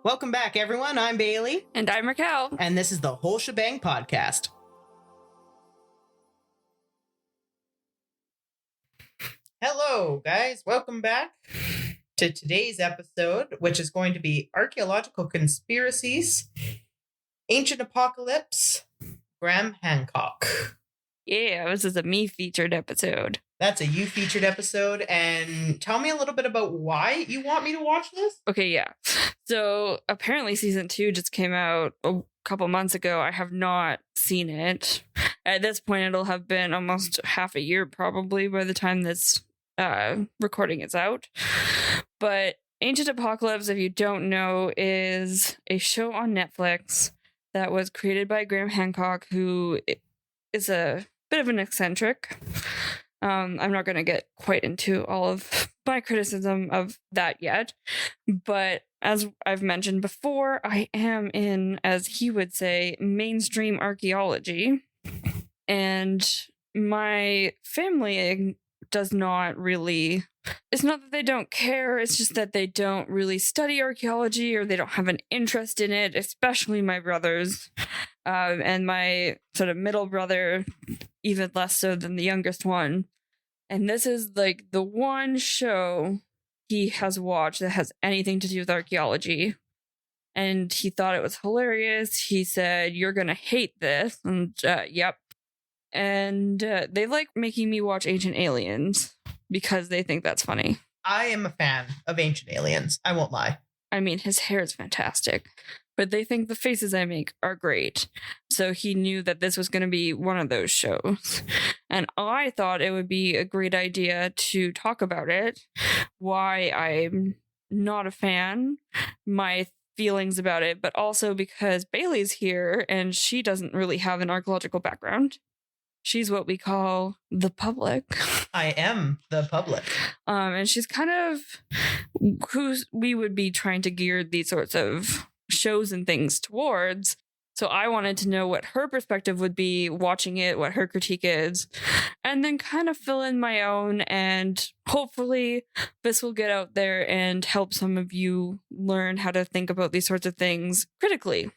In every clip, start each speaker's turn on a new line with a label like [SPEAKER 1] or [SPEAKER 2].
[SPEAKER 1] Welcome back, everyone. I'm Bailey.
[SPEAKER 2] And I'm Raquel.
[SPEAKER 1] And this is the Whole Shebang Podcast. Hello, guys. Welcome back to today's episode, which is going to be Archaeological Conspiracies, Ancient Apocalypse, Graham Hancock.
[SPEAKER 2] Yeah, this is a me-featured episode.
[SPEAKER 1] That's a you-featured episode, and tell me a little bit about why you want me to watch this.
[SPEAKER 2] Okay, yeah. So, apparently season 2 just came out a couple months ago. I have not seen it. At this point, it'll have been almost half a year, probably, by the time this recording is out. But Ancient Apocalypse, if you don't know, is a show on Netflix that was created by Graham Hancock, who is a bit of an eccentric. I'm not going to get quite into all of my criticism of that yet, but as I've mentioned before, I am in, as he would say, mainstream archaeology, and my family does not really, it's not that they don't care, it's just that they don't really study archaeology, or they don't have an interest in it, especially my brothers, and my sort of middle brother, even less so than the youngest one. And this is like the one show he has watched that has anything to do with archaeology. And he thought it was hilarious. He said, "You're going to hate this." And yep. And they like making me watch Ancient Aliens because they think that's funny.
[SPEAKER 1] I am a fan of Ancient Aliens. I won't lie.
[SPEAKER 2] I mean, his hair is fantastic, but they think the faces I make are great. So he knew that this was going to be one of those shows. And I thought it would be a great idea to talk about it, why I'm not a fan, my feelings about it, but also because Bailey's here and she doesn't really have an archaeological background. She's what we call the public.
[SPEAKER 1] I am the public.
[SPEAKER 2] And she's kind of who we would be trying to gear these sorts of shows and things towards. So I wanted to know what her perspective would be watching it, what her critique is, and then kind of fill in my own. And hopefully this will get out there and help some of you learn how to think about these sorts of things critically.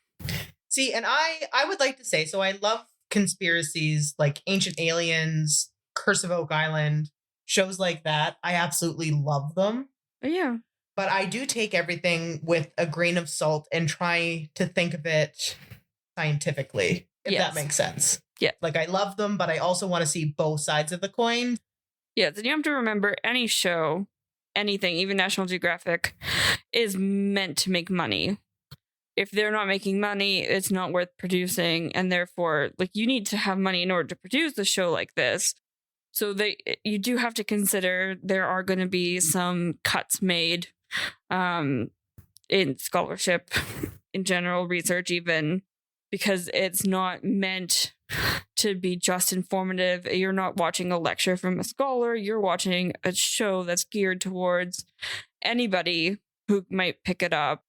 [SPEAKER 1] See, and I would like to say, so I love conspiracies like Ancient Aliens, Curse of Oak Island, shows like that. I absolutely love them.
[SPEAKER 2] Yeah.
[SPEAKER 1] But I do take everything with a grain of salt and try to think of it scientifically, if that makes sense.
[SPEAKER 2] Yeah.
[SPEAKER 1] Like, I love them, but I also want to see both sides of the coin.
[SPEAKER 2] Yes, and you have to remember any show, anything, even National Geographic, is meant to make money. If they're not making money, it's not worth producing, and therefore, like, you need to have money in order to produce a show like this. So you do have to consider there are going to be some cuts made in scholarship, in general research even, because it's not meant to be just informative. You're not watching a lecture from a scholar. You're watching a show that's geared towards anybody who might pick it up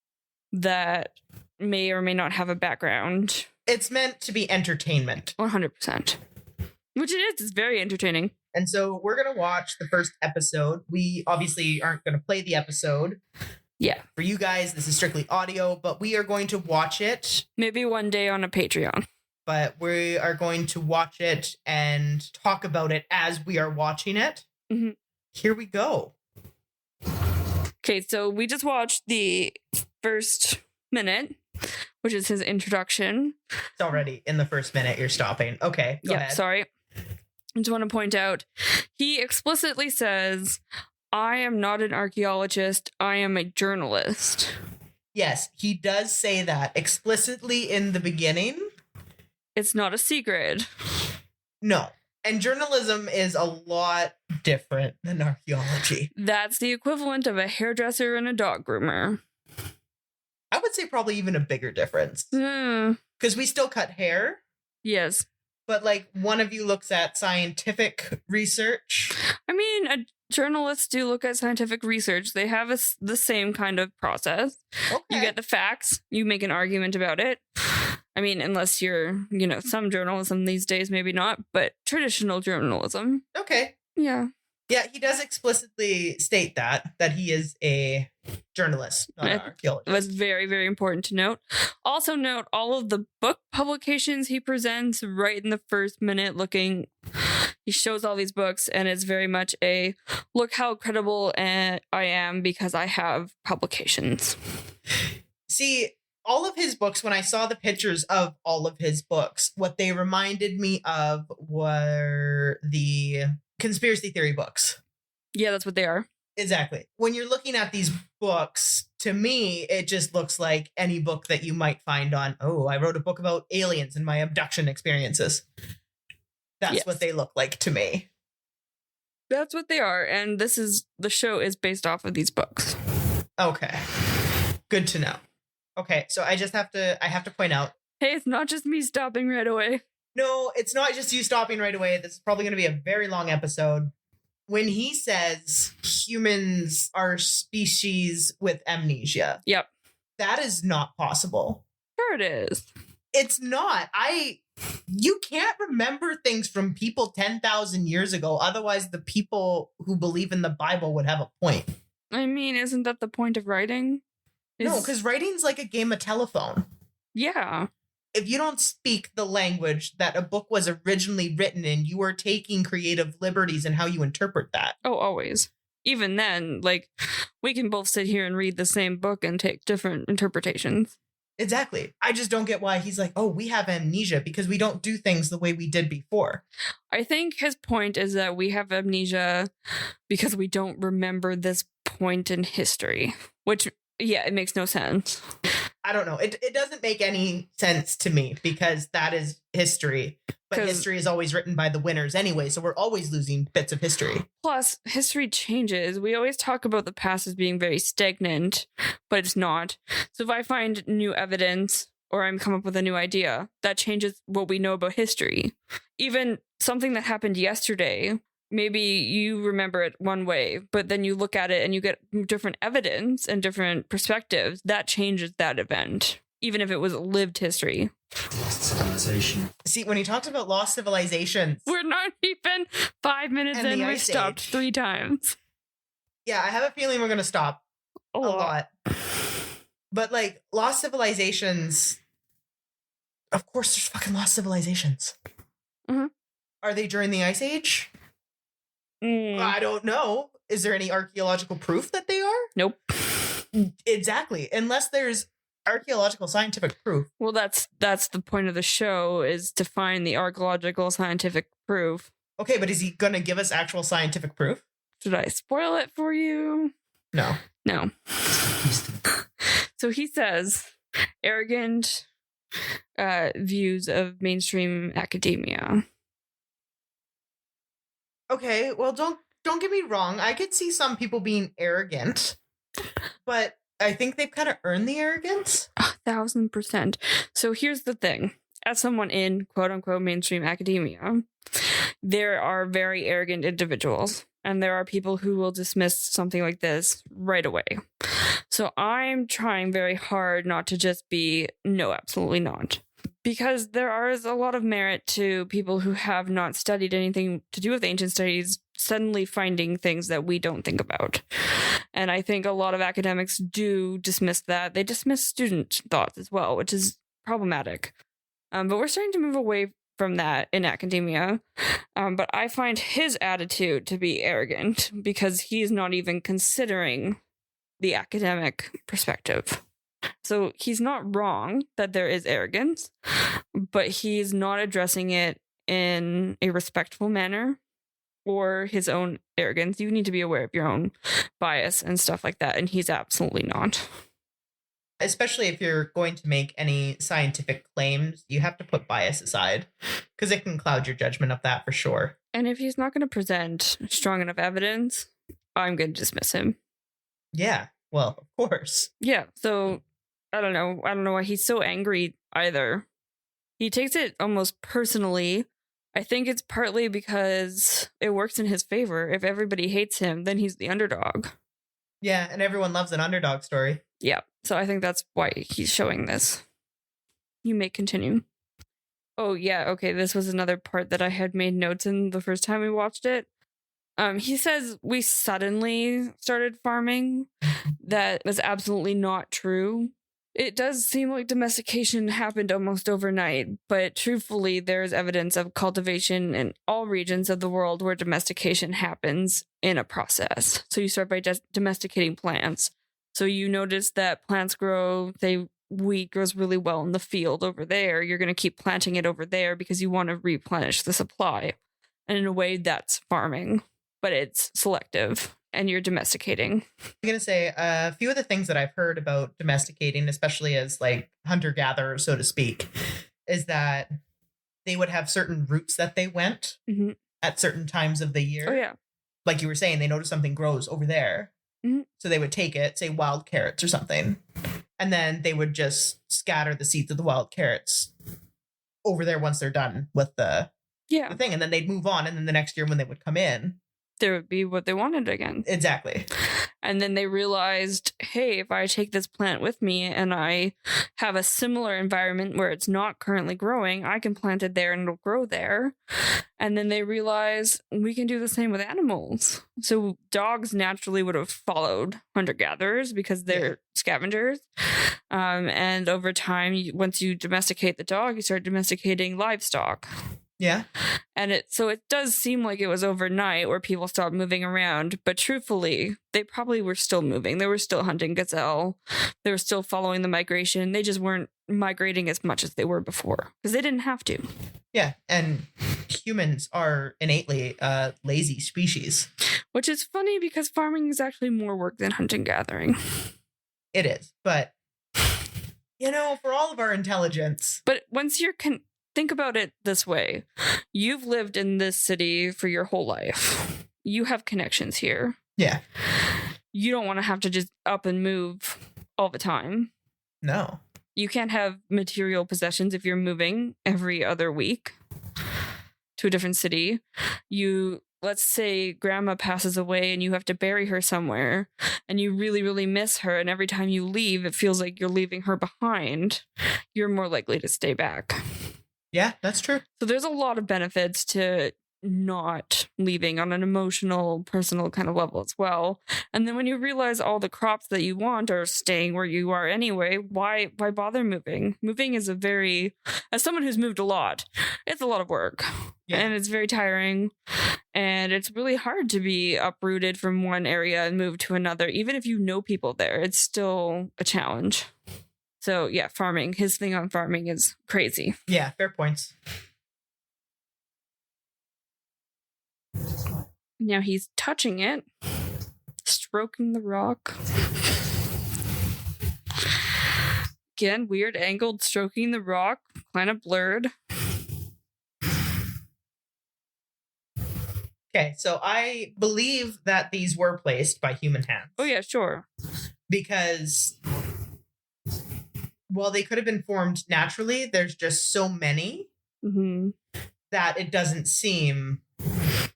[SPEAKER 2] that may or may not have a background.
[SPEAKER 1] It's meant to be entertainment.
[SPEAKER 2] 100%. Which it is. It's very entertaining.
[SPEAKER 1] And so we're going to watch the first episode. We obviously aren't going to play the episode.
[SPEAKER 2] Yeah.
[SPEAKER 1] For you guys, this is strictly audio, but we are going to watch it.
[SPEAKER 2] Maybe one day on a Patreon.
[SPEAKER 1] But we are going to watch it and talk about it as we are watching it.
[SPEAKER 2] Mm-hmm.
[SPEAKER 1] Here we go.
[SPEAKER 2] Okay, so we just watched the first minute, which is his introduction.
[SPEAKER 1] It's already in the first minute you're stopping. Okay, go ahead.
[SPEAKER 2] Sorry. I just want to point out, he explicitly says, "I am not an archaeologist, I am a journalist."
[SPEAKER 1] Yes, he does say that explicitly in the beginning.
[SPEAKER 2] It's not a secret.
[SPEAKER 1] No. And journalism is a lot different than archaeology.
[SPEAKER 2] That's the equivalent of a hairdresser and a dog groomer.
[SPEAKER 1] I would say probably even a bigger difference. Because we still cut hair.
[SPEAKER 2] Yes.
[SPEAKER 1] But like one of you looks at scientific research.
[SPEAKER 2] I mean, journalists do look at scientific research. They have the same kind of process.
[SPEAKER 1] Okay.
[SPEAKER 2] You get the facts. You make an argument about it. I mean, unless you're, some journalism these days, maybe not, but traditional journalism.
[SPEAKER 1] Okay.
[SPEAKER 2] Yeah.
[SPEAKER 1] Yeah, he does explicitly state that he is a journalist, not an
[SPEAKER 2] That's
[SPEAKER 1] archaeologist.
[SPEAKER 2] very, very important to note. Also note all of the book publications he presents right in the first minute he shows all these books, and it's very much a look how credible I am because I have publications.
[SPEAKER 1] See, all of his books, when I saw the pictures of all of his books, what they reminded me of were the conspiracy theory books.
[SPEAKER 2] Yeah, that's what they are.
[SPEAKER 1] Exactly. When you're looking at these books, to me, it just looks like any book that you might find on, I wrote a book about aliens and my abduction experiences. That's what they look like to me.
[SPEAKER 2] That's what they are. And the show is based off of these books.
[SPEAKER 1] Okay. Good to know. Okay, so I have to point out.
[SPEAKER 2] Hey, it's not just me stopping right away.
[SPEAKER 1] No, it's not just you stopping right away. This is probably going to be a very long episode. When he says humans are species with amnesia.
[SPEAKER 2] Yep.
[SPEAKER 1] That is not possible.
[SPEAKER 2] Sure it is.
[SPEAKER 1] It's not. You can't remember things from people 10,000 years ago. Otherwise, the people who believe in the Bible would have a point.
[SPEAKER 2] I mean, isn't that the point of writing?
[SPEAKER 1] No, because writing's like a game of telephone.
[SPEAKER 2] Yeah.
[SPEAKER 1] If you don't speak the language that a book was originally written in, you are taking creative liberties in how you interpret that.
[SPEAKER 2] Oh, always. Even then, we can both sit here and read the same book and take different interpretations.
[SPEAKER 1] Exactly. I just don't get why he's like, we have amnesia because we don't do things the way we did before.
[SPEAKER 2] I think his point is that we have amnesia because we don't remember this point in history, which, yeah, it makes no sense.
[SPEAKER 1] I don't know. It doesn't make any sense to me because that is history. But history is always written by the winners anyway, so we're always losing bits of history.
[SPEAKER 2] Plus, history changes. We always talk about the past as being very stagnant, but it's not. So if I find new evidence or I'm come up with a new idea, that changes what we know about history. Even something that happened yesterday, maybe you remember it one way, but then you look at it and you get different evidence and different perspectives. That changes that event, even if it was lived history.
[SPEAKER 3] Lost civilization.
[SPEAKER 1] See, when he talks about lost civilizations,
[SPEAKER 2] we're not even 5 minutes in. We've stopped 3 times.
[SPEAKER 1] Yeah, I have a feeling we're going to stop a lot. But lost civilizations, of course there's fucking lost civilizations.
[SPEAKER 2] Mm-hmm.
[SPEAKER 1] Are they during the Ice Age? I don't know. Is there any archaeological proof that they are?
[SPEAKER 2] Nope.
[SPEAKER 1] Exactly. Unless there's archaeological scientific proof.
[SPEAKER 2] Well, that's the point of the show, is to find the archaeological scientific proof.
[SPEAKER 1] Okay, but is he going to give us actual scientific proof?
[SPEAKER 2] Should I spoil it for you?
[SPEAKER 1] No.
[SPEAKER 2] So he says arrogant views of mainstream academia.
[SPEAKER 1] Okay, well, don't get me wrong. I could see some people being arrogant, but I think they've kind of earned the arrogance.
[SPEAKER 2] 1,000%. So here's the thing. As someone in quote-unquote mainstream academia, there are very arrogant individuals, and there are people who will dismiss something like this right away. So I'm trying very hard not to just be, no, absolutely not. Because there is a lot of merit to people who have not studied anything to do with ancient studies suddenly finding things that we don't think about. And I think a lot of academics do dismiss that. They dismiss student thoughts as well, which is problematic. But we're starting to move away from that in academia. But I find his attitude to be arrogant because he's not even considering the academic perspective. So he's not wrong that there is arrogance, but he's not addressing it in a respectful manner or his own arrogance. You need to be aware of your own bias and stuff like that, and he's absolutely not.
[SPEAKER 1] Especially if you're going to make any scientific claims, you have to put bias aside because it can cloud your judgment of that for sure.
[SPEAKER 2] And if he's not going to present strong enough evidence, I'm going to dismiss him.
[SPEAKER 1] Yeah, well, of course.
[SPEAKER 2] Yeah, so I don't know why he's so angry either. He takes it almost personally. I think it's partly because it works in his favor. If everybody hates him, then he's the underdog.
[SPEAKER 1] Yeah, and everyone loves an underdog story.
[SPEAKER 2] Yeah, so I think that's why he's showing this. You may continue. Oh, yeah, okay, this was another part that I had made notes in the first time we watched it. He says we suddenly started farming. That is absolutely not true. It does seem like domestication happened almost overnight, but truthfully, there is evidence of cultivation in all regions of the world where domestication happens in a process. So you start by domesticating plants. So you notice that plants grow, wheat grows really well in the field over there. You're going to keep planting it over there because you want to replenish the supply. And in a way, that's farming, but it's selective. And you're domesticating.
[SPEAKER 1] I'm going to say a few of the things that I've heard about domesticating, especially as like hunter-gatherers, so to speak, is that they would have certain routes that they went at certain times of the year.
[SPEAKER 2] Oh, yeah.
[SPEAKER 1] Like you were saying, they noticed something grows over there.
[SPEAKER 2] Mm-hmm.
[SPEAKER 1] So they would take it, say wild carrots or something, and then they would just scatter the seeds of the wild carrots over there once they're done with the thing. And then they'd move on. And then the next year when they would come in,
[SPEAKER 2] there would be what they wanted again.
[SPEAKER 1] Exactly.
[SPEAKER 2] And then they realized, hey, if I take this plant with me and I have a similar environment where it's not currently growing, I can plant it there and it'll grow there. And then they realized we can do the same with animals. So dogs naturally would have followed hunter-gatherers because they're scavengers. And over time, once you domesticate the dog, you start domesticating livestock.
[SPEAKER 1] Yeah.
[SPEAKER 2] And it does seem like it was overnight where people stopped moving around, but truthfully, they probably were still moving. They were still hunting gazelle. They were still following the migration. They just weren't migrating as much as they were before because they didn't have to.
[SPEAKER 1] Yeah. And humans are innately a lazy species.
[SPEAKER 2] Which is funny because farming is actually more work than hunting gathering.
[SPEAKER 1] It is. But, for all of our intelligence.
[SPEAKER 2] But once you're think about it this way. You've lived in this city for your whole life. You have connections here.
[SPEAKER 1] Yeah.
[SPEAKER 2] You don't want to have to just up and move all the time.
[SPEAKER 1] No.
[SPEAKER 2] You can't have material possessions if you're moving every other week to a different city. Let's say grandma passes away and you have to bury her somewhere and you really, really miss her. And every time you leave, it feels like you're leaving her behind. You're more likely to stay back.
[SPEAKER 1] Yeah, that's true.
[SPEAKER 2] So there's a lot of benefits to not leaving on an emotional, personal kind of level as well. And then when you realize all the crops that you want are staying where you are anyway, why bother moving? Moving is as someone who's moved a lot, it's a lot of work. Yeah. And it's very tiring. And it's really hard to be uprooted from one area and move to another. Even if you know people there, it's still a challenge. So yeah, farming. His thing on farming is crazy.
[SPEAKER 1] Yeah, fair points.
[SPEAKER 2] Now he's touching it, stroking the rock. Again, weird angled stroking the rock, kind of blurred.
[SPEAKER 1] Okay, so I believe that these were placed by human hands.
[SPEAKER 2] Oh yeah, sure.
[SPEAKER 1] Because while they could have been formed naturally, there's just so many that it doesn't seem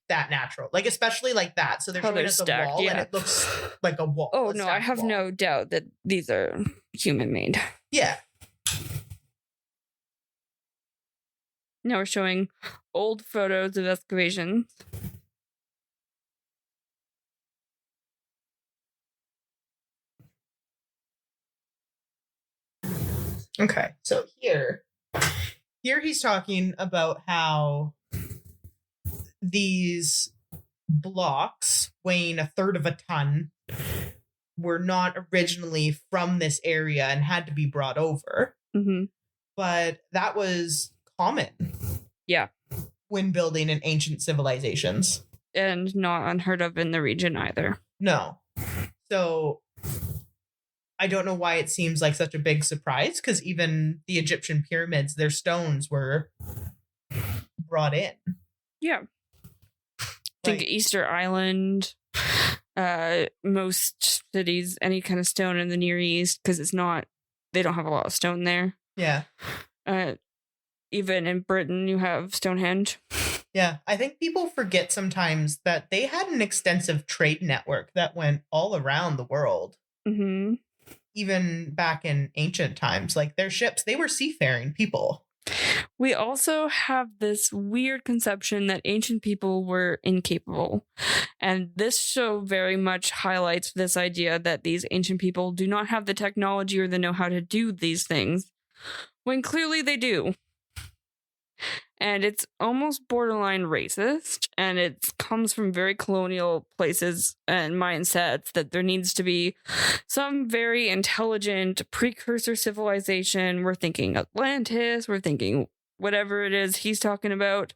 [SPEAKER 1] that natural. Like, especially like that. So they're showing us a wall and it looks like a wall.
[SPEAKER 2] Oh, no, I have no doubt that these are human-made.
[SPEAKER 1] Yeah.
[SPEAKER 2] Now we're showing old photos of excavations.
[SPEAKER 1] Okay, so here he's talking about how these blocks weighing 1/3 of a ton were not originally from this area and had to be brought over.
[SPEAKER 2] Mm-hmm.
[SPEAKER 1] But that was common.
[SPEAKER 2] Yeah.
[SPEAKER 1] When building in ancient civilizations.
[SPEAKER 2] And not unheard of in the region either.
[SPEAKER 1] No. So I don't know why it seems like such a big surprise, because even the Egyptian pyramids, their stones were brought in.
[SPEAKER 2] Yeah. Think Easter Island, most cities, any kind of stone in the Near East, because they don't have a lot of stone there.
[SPEAKER 1] Yeah.
[SPEAKER 2] Even in Britain, you have Stonehenge.
[SPEAKER 1] Yeah, I think people forget sometimes that they had an extensive trade network that went all around the world.
[SPEAKER 2] Mm-hmm.
[SPEAKER 1] Even back in ancient times, like their ships, they were seafaring people.
[SPEAKER 2] We also have this weird conception that ancient people were incapable. And this show very much highlights this idea that these ancient people do not have the technology or the know-how to do these things, when clearly they do. And it's almost borderline racist, and it comes from very colonial places and mindsets that there needs to be some very intelligent precursor civilization. We're thinking Atlantis, we're thinking whatever it is he's talking about.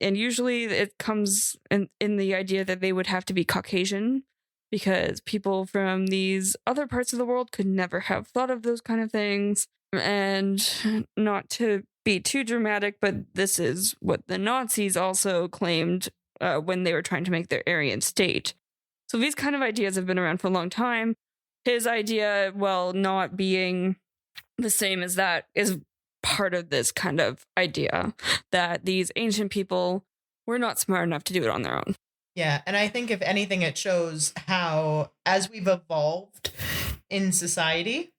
[SPEAKER 2] And usually it comes in the idea that they would have to be Caucasian, because people from these other parts of the world could never have thought of those kind of things. And not to be too dramatic, but this is what the Nazis also claimed when they were trying to make their Aryan state. So these kind of ideas have been around for a long time. His idea, well, not being the same as that, is part of this kind of idea that these ancient people were not smart enough to do it on their own.
[SPEAKER 1] Yeah, and I think if anything, it shows how, as we've evolved in society,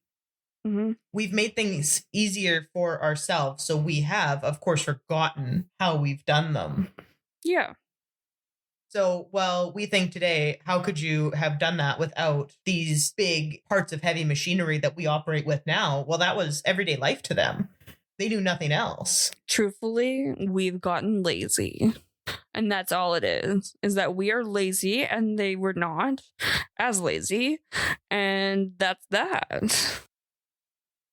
[SPEAKER 1] we've made things easier for ourselves. So we have, of course, forgotten how we've done them.
[SPEAKER 2] Yeah.
[SPEAKER 1] So, well, we think today, how could you have done that without these big parts of heavy machinery that we operate with now? Well, that was everyday life to them. They knew nothing else.
[SPEAKER 2] Truthfully, we've gotten lazy. And that's all it is that we are lazy and they were not as lazy. And that's that.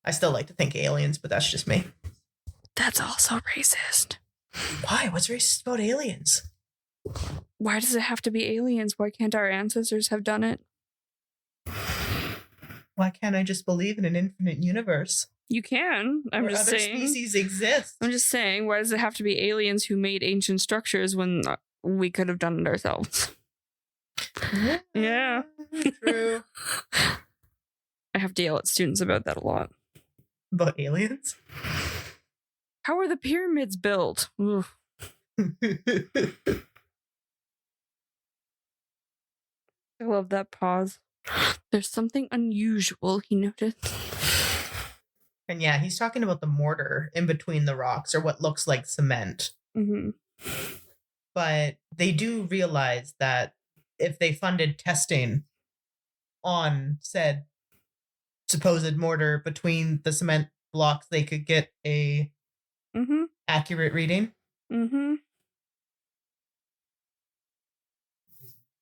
[SPEAKER 1] I still like to think aliens, but that's just me.
[SPEAKER 2] That's also racist.
[SPEAKER 1] Why? What's racist about aliens?
[SPEAKER 2] Why does it have to be aliens? Why can't our ancestors have done it?
[SPEAKER 1] Why can't I just believe in an infinite universe?
[SPEAKER 2] You can. I'm just
[SPEAKER 1] other
[SPEAKER 2] saying.
[SPEAKER 1] Species exist.
[SPEAKER 2] I'm just saying, why does it have to be aliens who made ancient structures when we could have done it ourselves? Yeah.
[SPEAKER 1] True.
[SPEAKER 2] I have to yell at students about that a lot.
[SPEAKER 1] About aliens?
[SPEAKER 2] How are the pyramids built? I love that pause. There's something unusual, he noted.
[SPEAKER 1] And yeah, he's talking about the mortar in between the rocks, or what looks like cement.
[SPEAKER 2] Mm-hmm.
[SPEAKER 1] But they do realize that if they funded testing on said supposed mortar between the cement blocks, they could get a accurate reading.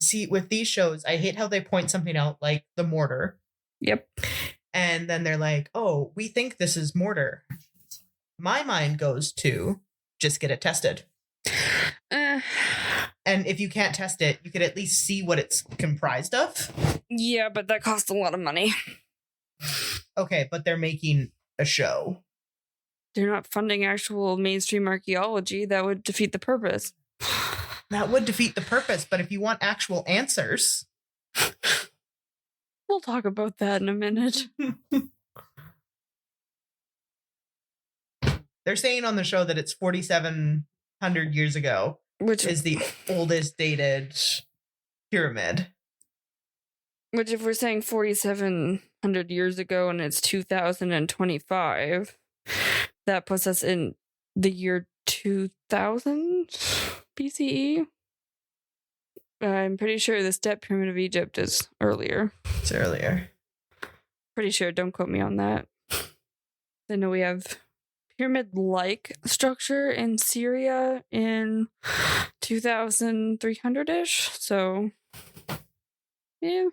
[SPEAKER 1] See, with these shows, I hate how they point something out like the mortar.
[SPEAKER 2] Yep.
[SPEAKER 1] And then they're like, oh, we think this is mortar. My mind goes to just get it tested. And if you can't test it, you could at least see what it's comprised of.
[SPEAKER 2] Yeah, but that costs a lot of money.
[SPEAKER 1] Okay, but they're making a show.
[SPEAKER 2] They're not funding actual mainstream archaeology. That would defeat the purpose.
[SPEAKER 1] That would defeat the purpose, but if you want actual answers...
[SPEAKER 2] We'll talk about that in a minute.
[SPEAKER 1] They're saying on the show that it's 4,700 years ago, which is the oldest dated pyramid.
[SPEAKER 2] Which, if we're saying 4,700 years ago and it's 2025, that puts us in the year 2000 BCE. I'm pretty sure the Step Pyramid of Egypt is earlier.
[SPEAKER 1] It's earlier.
[SPEAKER 2] Pretty sure. Don't quote me on that. I know we have pyramid-like structure in Syria in 2300-ish. So, yeah.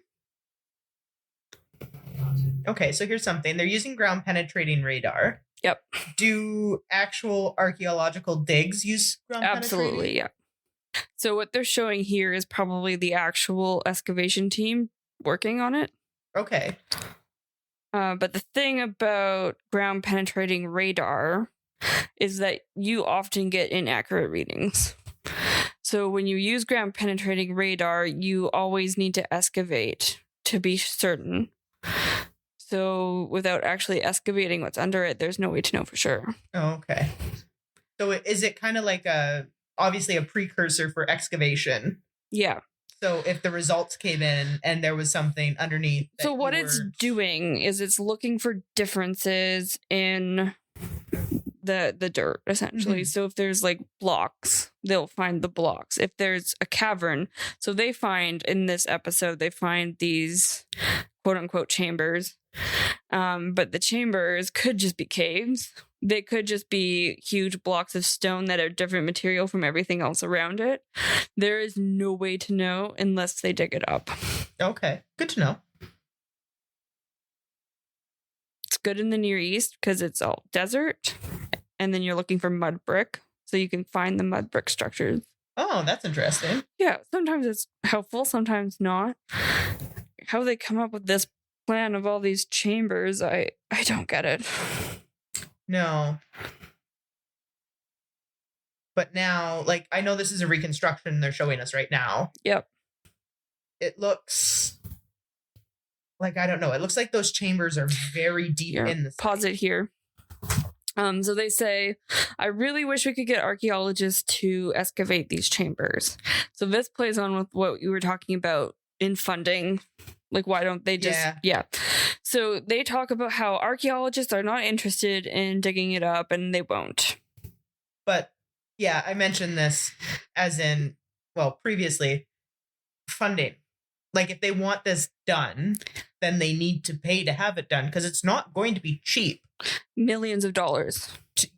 [SPEAKER 1] Okay, so here's something. They're using ground-penetrating radar.
[SPEAKER 2] Yep.
[SPEAKER 1] Do actual archaeological digs use ground-penetrating?
[SPEAKER 2] Absolutely, yeah. So what they're showing here is probably the actual excavation team working on it.
[SPEAKER 1] Okay.
[SPEAKER 2] But the thing about ground penetrating radar is that you often get inaccurate readings. So when you use ground penetrating radar, you always need to excavate to be certain. So without actually excavating what's under it, there's no way to know for sure.
[SPEAKER 1] Oh, okay. So is it kind of like obviously a precursor for excavation?
[SPEAKER 2] Yeah.
[SPEAKER 1] So if the results came in and there was something underneath.
[SPEAKER 2] So what it's doing is it's looking for differences in the dirt, essentially.
[SPEAKER 1] Mhm.
[SPEAKER 2] So if there's like blocks, they'll find the blocks. If there's a cavern, so they find in this episode, they find these quote unquote chambers. But the chambers could just be caves. They could just be huge blocks of stone that are different material from everything else around it. There is no way to know unless they dig it up.
[SPEAKER 1] Okay, good to know.
[SPEAKER 2] It's good in the Near East because it's all desert, and then you're looking for mud brick, so you can find the mud brick structures.
[SPEAKER 1] Oh, that's interesting.
[SPEAKER 2] Yeah, sometimes it's helpful, sometimes not. How they come up with this plan of all these chambers, I don't get it.
[SPEAKER 1] No. But now, like, I know this is a reconstruction they're showing us right now.
[SPEAKER 2] Yep.
[SPEAKER 1] It looks like, I don't know, it looks like those chambers are very deep
[SPEAKER 2] Here,
[SPEAKER 1] in the
[SPEAKER 2] pause it here. So they say, I really wish we could get archaeologists to excavate these chambers. So this plays on with what you were talking about in funding. Like, why don't they just... Yeah. So they talk about how archaeologists are not interested in digging it up, and they won't.
[SPEAKER 1] But, yeah, I mentioned this as in, well, previously, funding. Like, if they want this done, then they need to pay to have it done, because it's not going to be cheap.
[SPEAKER 2] Millions of dollars.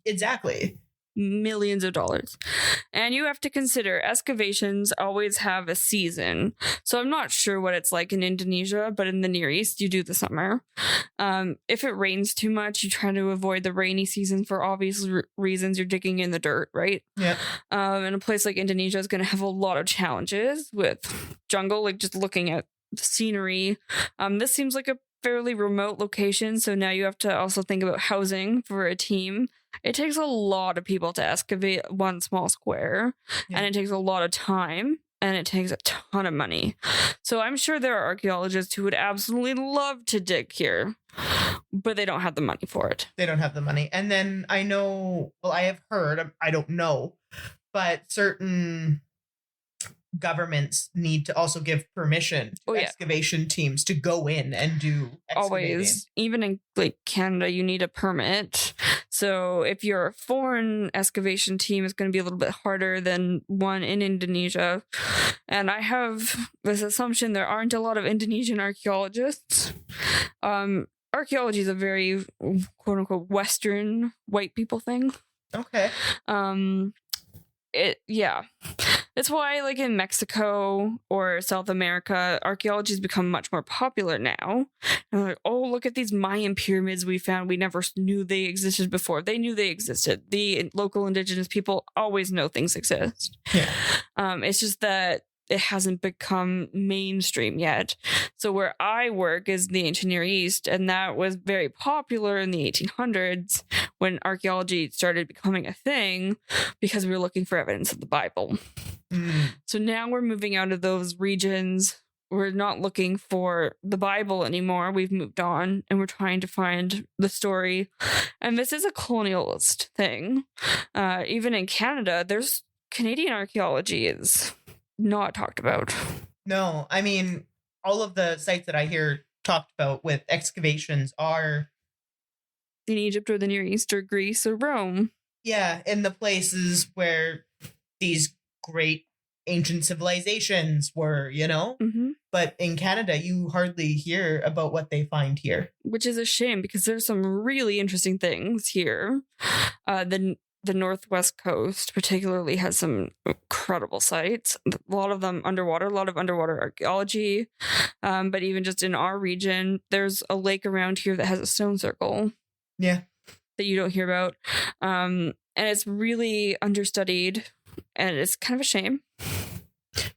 [SPEAKER 1] Exactly.
[SPEAKER 2] Millions of dollars. And you have to consider excavations always have a season. So I'm not sure what it's like in Indonesia, but in the Near East, you do the summer. If it rains too much, you try to avoid the rainy season for obvious reasons. You're digging in the dirt, right?
[SPEAKER 1] Yeah.
[SPEAKER 2] And a place like Indonesia is going to have a lot of challenges with jungle, like just looking at the scenery. This seems like a fairly remote location, so now you have to also think about housing for a team. It takes a lot of people to excavate one small square, and it takes a lot of time, and it takes a ton of money. So I'm sure there are archaeologists who would absolutely love to dig here, but they don't have the money for it.
[SPEAKER 1] They don't have the money. And then I know, well, I have heard, I don't know, but certain governments need to also give permission to excavation teams to go in and do excavating.
[SPEAKER 2] Always. Even in like Canada, you need a permit. So if you're a foreign excavation team, it's going to be a little bit harder than one in Indonesia. And I have this assumption there aren't a lot of Indonesian archaeologists. Archaeology is a very quote unquote Western white people thing.
[SPEAKER 1] Okay.
[SPEAKER 2] That's why, like in Mexico or South America, archaeology has become much more popular now. And they're like, oh, look at these Mayan pyramids we found. We never knew they existed before. They knew they existed. The local indigenous people always know things exist.
[SPEAKER 1] Yeah.
[SPEAKER 2] It's just that it hasn't become mainstream yet. So where I work is the ancient Near East, and that was very popular in the 1800s when archaeology started becoming a thing because we were looking for evidence of the Bible. So now we're moving out of those regions. We're not looking for the Bible anymore. We've moved on, and we're trying to find the story. And this is a colonialist thing. Even in Canada, there's Canadian archaeology is not talked about.
[SPEAKER 1] No, I mean, all of the sites that I hear talked about with excavations are
[SPEAKER 2] in Egypt or the Near East or Greece or Rome.
[SPEAKER 1] Yeah, in the places where these great ancient civilizations were, you know?
[SPEAKER 2] Mm-hmm.
[SPEAKER 1] But in Canada, you hardly hear about what they find here. Which
[SPEAKER 2] is a shame because there's some really interesting things here. The Northwest Coast particularly has some incredible sites. A lot of them underwater, a lot of underwater archaeology. But even just in our region, there's a lake around here that has a stone circle.
[SPEAKER 1] Yeah.
[SPEAKER 2] That you don't hear about. And it's really understudied. And it's kind of a shame.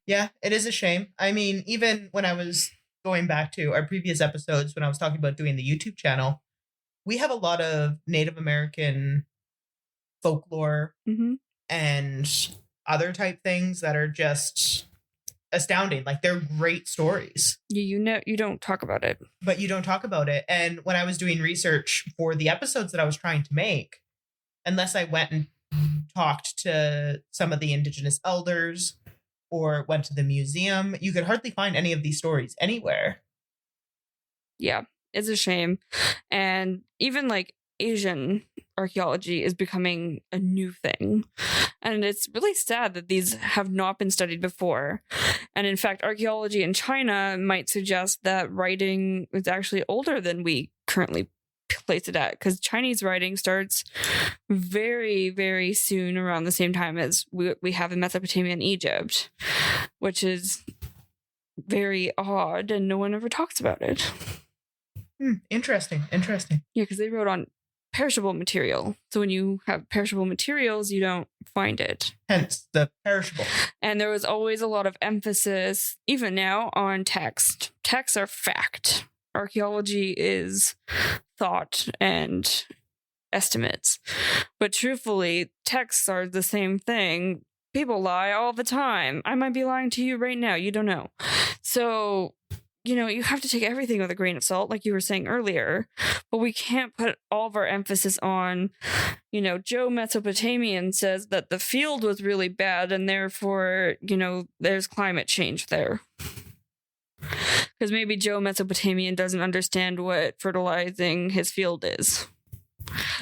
[SPEAKER 1] Yeah, it is a shame. I mean, even when I was going back to our previous episodes, when I was talking about doing the YouTube channel, we have a lot of Native American folklore and other type things that are just astounding. Like, they're great stories.
[SPEAKER 2] You don't talk about it.
[SPEAKER 1] But you don't talk about it. And when I was doing research for the episodes that I was trying to make, unless I went and talked to some of the Indigenous elders or went to the museum, you could hardly find any of these stories anywhere.
[SPEAKER 2] Yeah, it's a shame. And even like Asian archaeology is becoming a new thing. And it's really sad that these have not been studied before. And in fact, archaeology in China might suggest that writing is actually older than we currently place it at, because Chinese writing starts very, very soon, around the same time as we have in Mesopotamia and Egypt, which is very odd, and no one ever talks about it.
[SPEAKER 1] Interesting.
[SPEAKER 2] Yeah, because they wrote on perishable material. So when you have perishable materials, you don't find it.
[SPEAKER 1] Hence the perishable.
[SPEAKER 2] And there was always a lot of emphasis, even now, on text. Texts are fact. Archaeology is thought and estimates. But truthfully, texts are the same thing. People lie all the time. I might be lying to you right now. You don't know. So, you have to take everything with a grain of salt, like you were saying earlier. But we can't put all of our emphasis on, Joe Mesopotamian says that the field was really bad and therefore, there's climate change there. Because maybe Joe Mesopotamian doesn't understand what fertilizing his field is.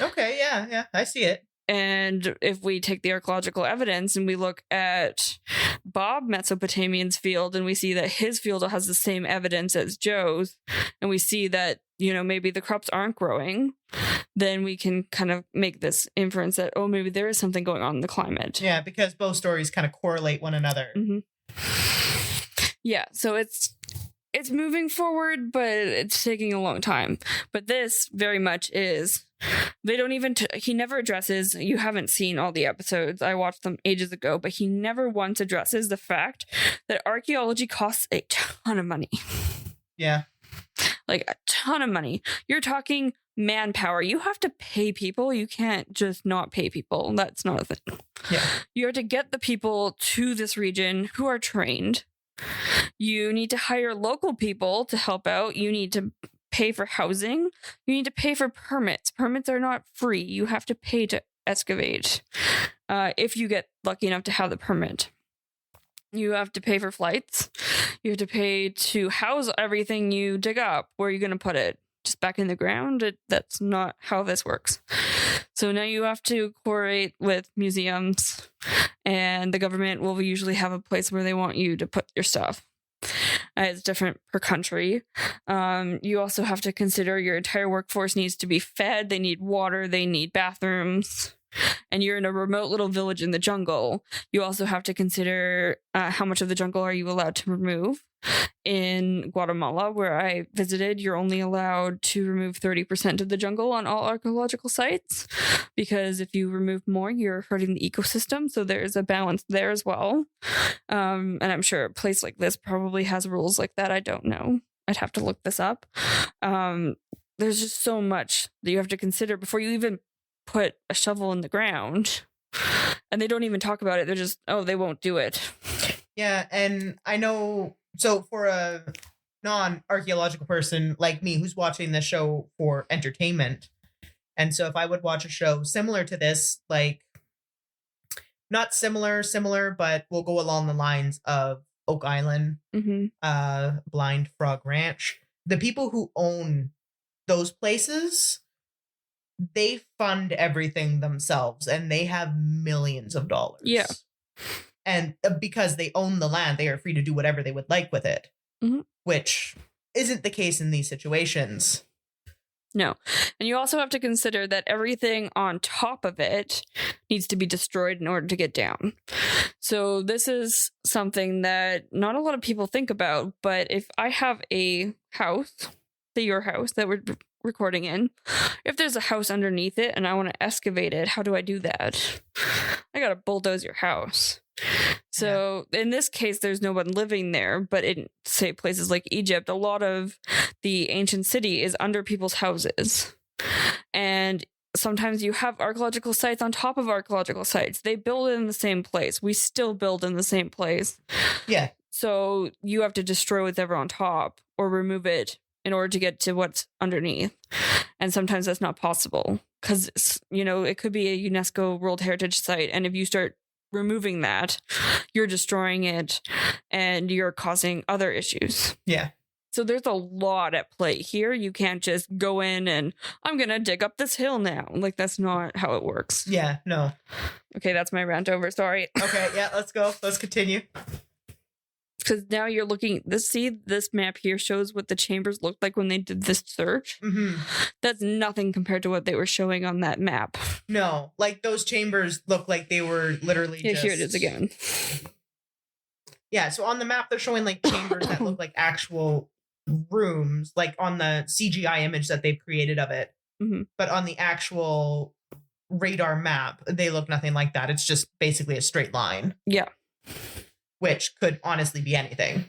[SPEAKER 1] Okay, yeah, I see it.
[SPEAKER 2] And if we take the archaeological evidence and we look at Bob Mesopotamian's field and we see that his field has the same evidence as Joe's, and we see that, maybe the crops aren't growing, then we can kind of make this inference that, maybe there is something going on in the climate.
[SPEAKER 1] Yeah, because both stories kind of correlate one another.
[SPEAKER 2] Mm-hmm. Yeah, so it's moving forward, but it's taking a long time. But this very much is. They don't even, he never addresses, you haven't seen all the episodes, I watched them ages ago, but he never once addresses the fact that archaeology costs a ton of money.
[SPEAKER 1] Yeah.
[SPEAKER 2] Like a ton of money. You're talking manpower. You have to pay people. You can't just not pay people. That's not a thing.
[SPEAKER 1] Yeah. You
[SPEAKER 2] have to get the people to this region who are trained. You need to hire local people to help out. You need to pay for housing. You need to pay for permits. Permits are not free. You have to pay to excavate if you get lucky enough to have the permit. You have to pay for flights. You have to pay to house everything you dig up. Where are you going to put it? Just back in the ground? That's not how this works. So now you have to cooperate with museums, and the government will usually have a place where they want you to put your stuff. It's different per country. You also have to consider your entire workforce needs to be fed. They need water. They need bathrooms. And you're in a remote little village in the jungle. You also have to consider how much of the jungle are you allowed to remove. In Guatemala, where I visited, you're only allowed to remove 30% of the jungle on all archaeological sites, because if you remove more, you're hurting the ecosystem. So there's a balance there as well. And I'm sure a place like this probably has rules like that. I don't know. I'd have to look this up. There's just so much that you have to consider before you even put a shovel in the ground. And they don't even talk about it. They're just, they won't do it.
[SPEAKER 1] Yeah, and I know. So for a non-archaeological person like me who's watching this show for entertainment, and so if I would watch a show similar to this, like not similar, but we'll go along the lines of Oak Island, Blind Frog Ranch, the people who own those places, they fund everything themselves and they have millions of dollars.
[SPEAKER 2] Yeah.
[SPEAKER 1] And because they own the land, they are free to do whatever they would like with it, which isn't the case in these situations.
[SPEAKER 2] No. And you also have to consider that everything on top of it needs to be destroyed in order to get down. So this is something that not a lot of people think about, but if I have a house, say your house that we're recording in, if there's a house underneath it and I want to excavate it, how do I do that? I got to bulldoze your house. So in this case, there's no one living there, but in, say, places like Egypt, a lot of the ancient city is under people's houses. And sometimes you have archaeological sites on top of archaeological sites. They build in the same place. We still build in the same place.
[SPEAKER 1] Yeah.
[SPEAKER 2] So you have to destroy what's ever on top or remove it in order to get to what's underneath. And sometimes that's not possible because, it could be a UNESCO World Heritage Site. And if you start removing that, you're destroying it and you're causing other issues.
[SPEAKER 1] Yeah.
[SPEAKER 2] So there's a lot at play here. You can't just go in and I'm going to dig up this hill now. Like, that's not how it works.
[SPEAKER 1] Yeah, no.
[SPEAKER 2] Okay, that's my rant over. Sorry.
[SPEAKER 1] Okay, yeah, let's go. Let's continue.
[SPEAKER 2] Because now you're looking, this map here shows what the chambers looked like when they did this search.
[SPEAKER 1] Mm-hmm.
[SPEAKER 2] That's nothing compared to what they were showing on that map.
[SPEAKER 1] No, like those chambers look like they were literally
[SPEAKER 2] Yeah, here it is again.
[SPEAKER 1] Yeah, so on the map they're showing like chambers that look like actual rooms, like on the CGI image that they've created of it.
[SPEAKER 2] Mm-hmm.
[SPEAKER 1] But on the actual radar map, they look nothing like that. It's just basically a straight line.
[SPEAKER 2] Yeah.
[SPEAKER 1] Which could honestly be anything.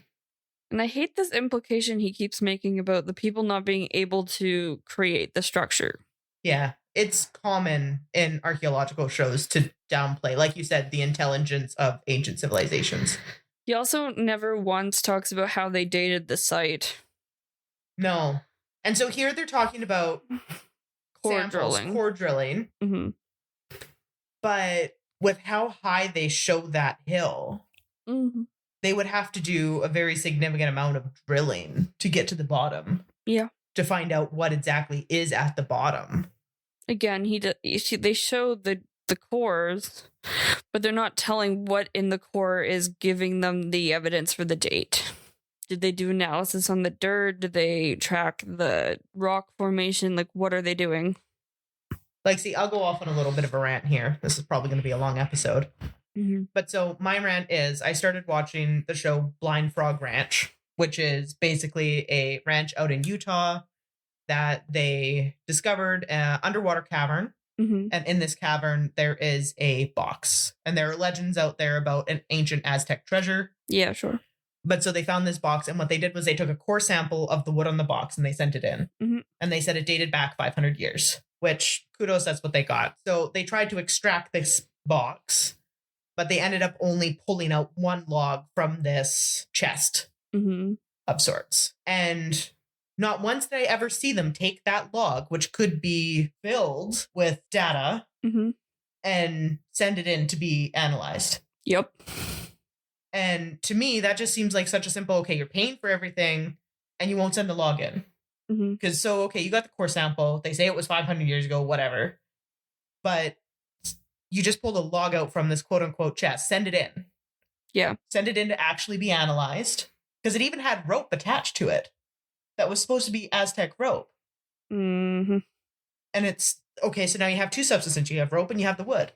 [SPEAKER 2] And I hate this implication he keeps making about the people not being able to create the structure.
[SPEAKER 1] Yeah, it's common in archaeological shows to downplay, like you said, the intelligence of ancient civilizations.
[SPEAKER 2] He also never once talks about how they dated the site.
[SPEAKER 1] No. And so here they're talking about core drilling.
[SPEAKER 2] Mm-hmm.
[SPEAKER 1] But with how high they show that hill,
[SPEAKER 2] mm-hmm.
[SPEAKER 1] they would have to do a very significant amount of drilling to get to the bottom.
[SPEAKER 2] Yeah.
[SPEAKER 1] To find out what exactly is at the bottom.
[SPEAKER 2] Again, they show the cores, but they're not telling what in the core is giving them the evidence for the date. Did they do analysis on the dirt? Did they track the rock formation? Like, what are they doing?
[SPEAKER 1] Like, see, I'll go off on a little bit of a rant here. This is probably going to be a long episode.
[SPEAKER 2] Mm-hmm.
[SPEAKER 1] But so my rant is I started watching the show Blind Frog Ranch, which is basically a ranch out in Utah that they discovered an underwater cavern.
[SPEAKER 2] Mm-hmm.
[SPEAKER 1] And in this cavern, there is a box. And there are legends out there about an ancient Aztec treasure.
[SPEAKER 2] Yeah, sure.
[SPEAKER 1] But so they found this box, and what they did was they took a core sample of the wood on the box and they sent it in.
[SPEAKER 2] Mm-hmm.
[SPEAKER 1] And they said it dated back 500 years, which kudos, that's what they got. So they tried to extract this box, but they ended up only pulling out one log from this chest
[SPEAKER 2] mm-hmm.
[SPEAKER 1] of sorts. And not once did I ever see them take that log, which could be filled with data,
[SPEAKER 2] mm-hmm.
[SPEAKER 1] and send it in to be analyzed.
[SPEAKER 2] Yep.
[SPEAKER 1] And to me, that just seems like such a simple, okay, you're paying for everything and you won't send the log in. Because okay, you got the core sample. They say it was 500 years ago, whatever. But you just pulled a log out from this quote unquote chest. Send it in.
[SPEAKER 2] Yeah.
[SPEAKER 1] Send it in to actually be analyzed. Because it even had rope attached to it that was supposed to be Aztec rope.
[SPEAKER 2] Mm-hmm.
[SPEAKER 1] And it's, okay, so now you have two substances. You have rope and you have the wood.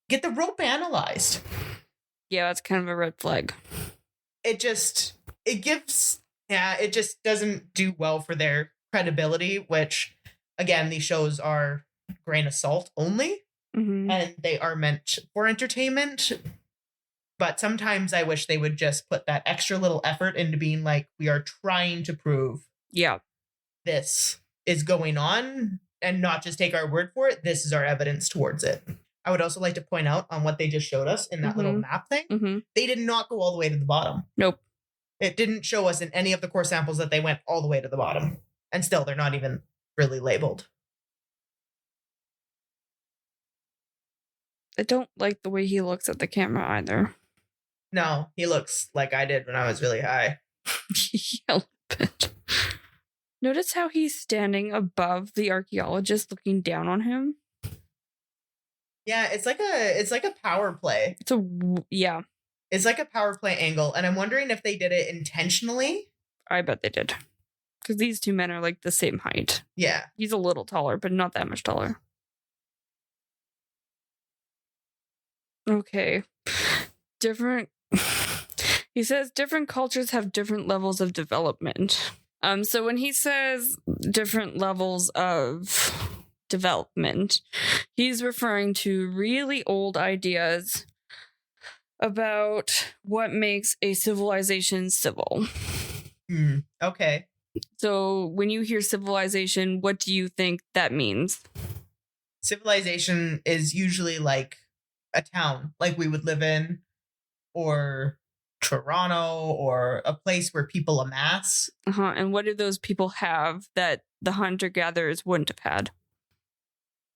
[SPEAKER 1] Get the rope analyzed.
[SPEAKER 2] Yeah, that's kind of a red flag.
[SPEAKER 1] It just doesn't do well for their credibility, which, again, these shows are grain of salt only,
[SPEAKER 2] mm-hmm.
[SPEAKER 1] and they are meant for entertainment. But sometimes I wish they would just put that extra little effort into being like, we are trying to prove this is going on, and not just take our word for it. This is our evidence towards it. I would also like to point out on what they just showed us in that
[SPEAKER 2] mm-hmm.
[SPEAKER 1] little map thing.
[SPEAKER 2] Mm-hmm.
[SPEAKER 1] They did not go all the way to the bottom.
[SPEAKER 2] Nope.
[SPEAKER 1] It didn't show us in any of the core samples that they went all the way to the bottom. And still, they're not even really labeled.
[SPEAKER 2] I don't like the way he looks at the camera either.
[SPEAKER 1] No, he looks like I did when I was really high.
[SPEAKER 2] Yeah, a little bit. Notice how he's standing above the archaeologist looking down on him?
[SPEAKER 1] Yeah, it's like a power play.
[SPEAKER 2] Yeah.
[SPEAKER 1] It's like a power play angle, and I'm wondering if they did it intentionally.
[SPEAKER 2] I bet they did. Because these two men are like the same height.
[SPEAKER 1] Yeah.
[SPEAKER 2] He's a little taller, but not that much taller. Okay. He says different cultures have different levels of development. So when he says different levels of development, he's referring to really old ideas about what makes a civilization civil.
[SPEAKER 1] Okay.
[SPEAKER 2] So when you hear civilization, what do you think that means?
[SPEAKER 1] Civilization is usually like a town, like we would live in, or Toronto, or a place where people amass.
[SPEAKER 2] And what do those people have that the hunter-gatherers wouldn't have had?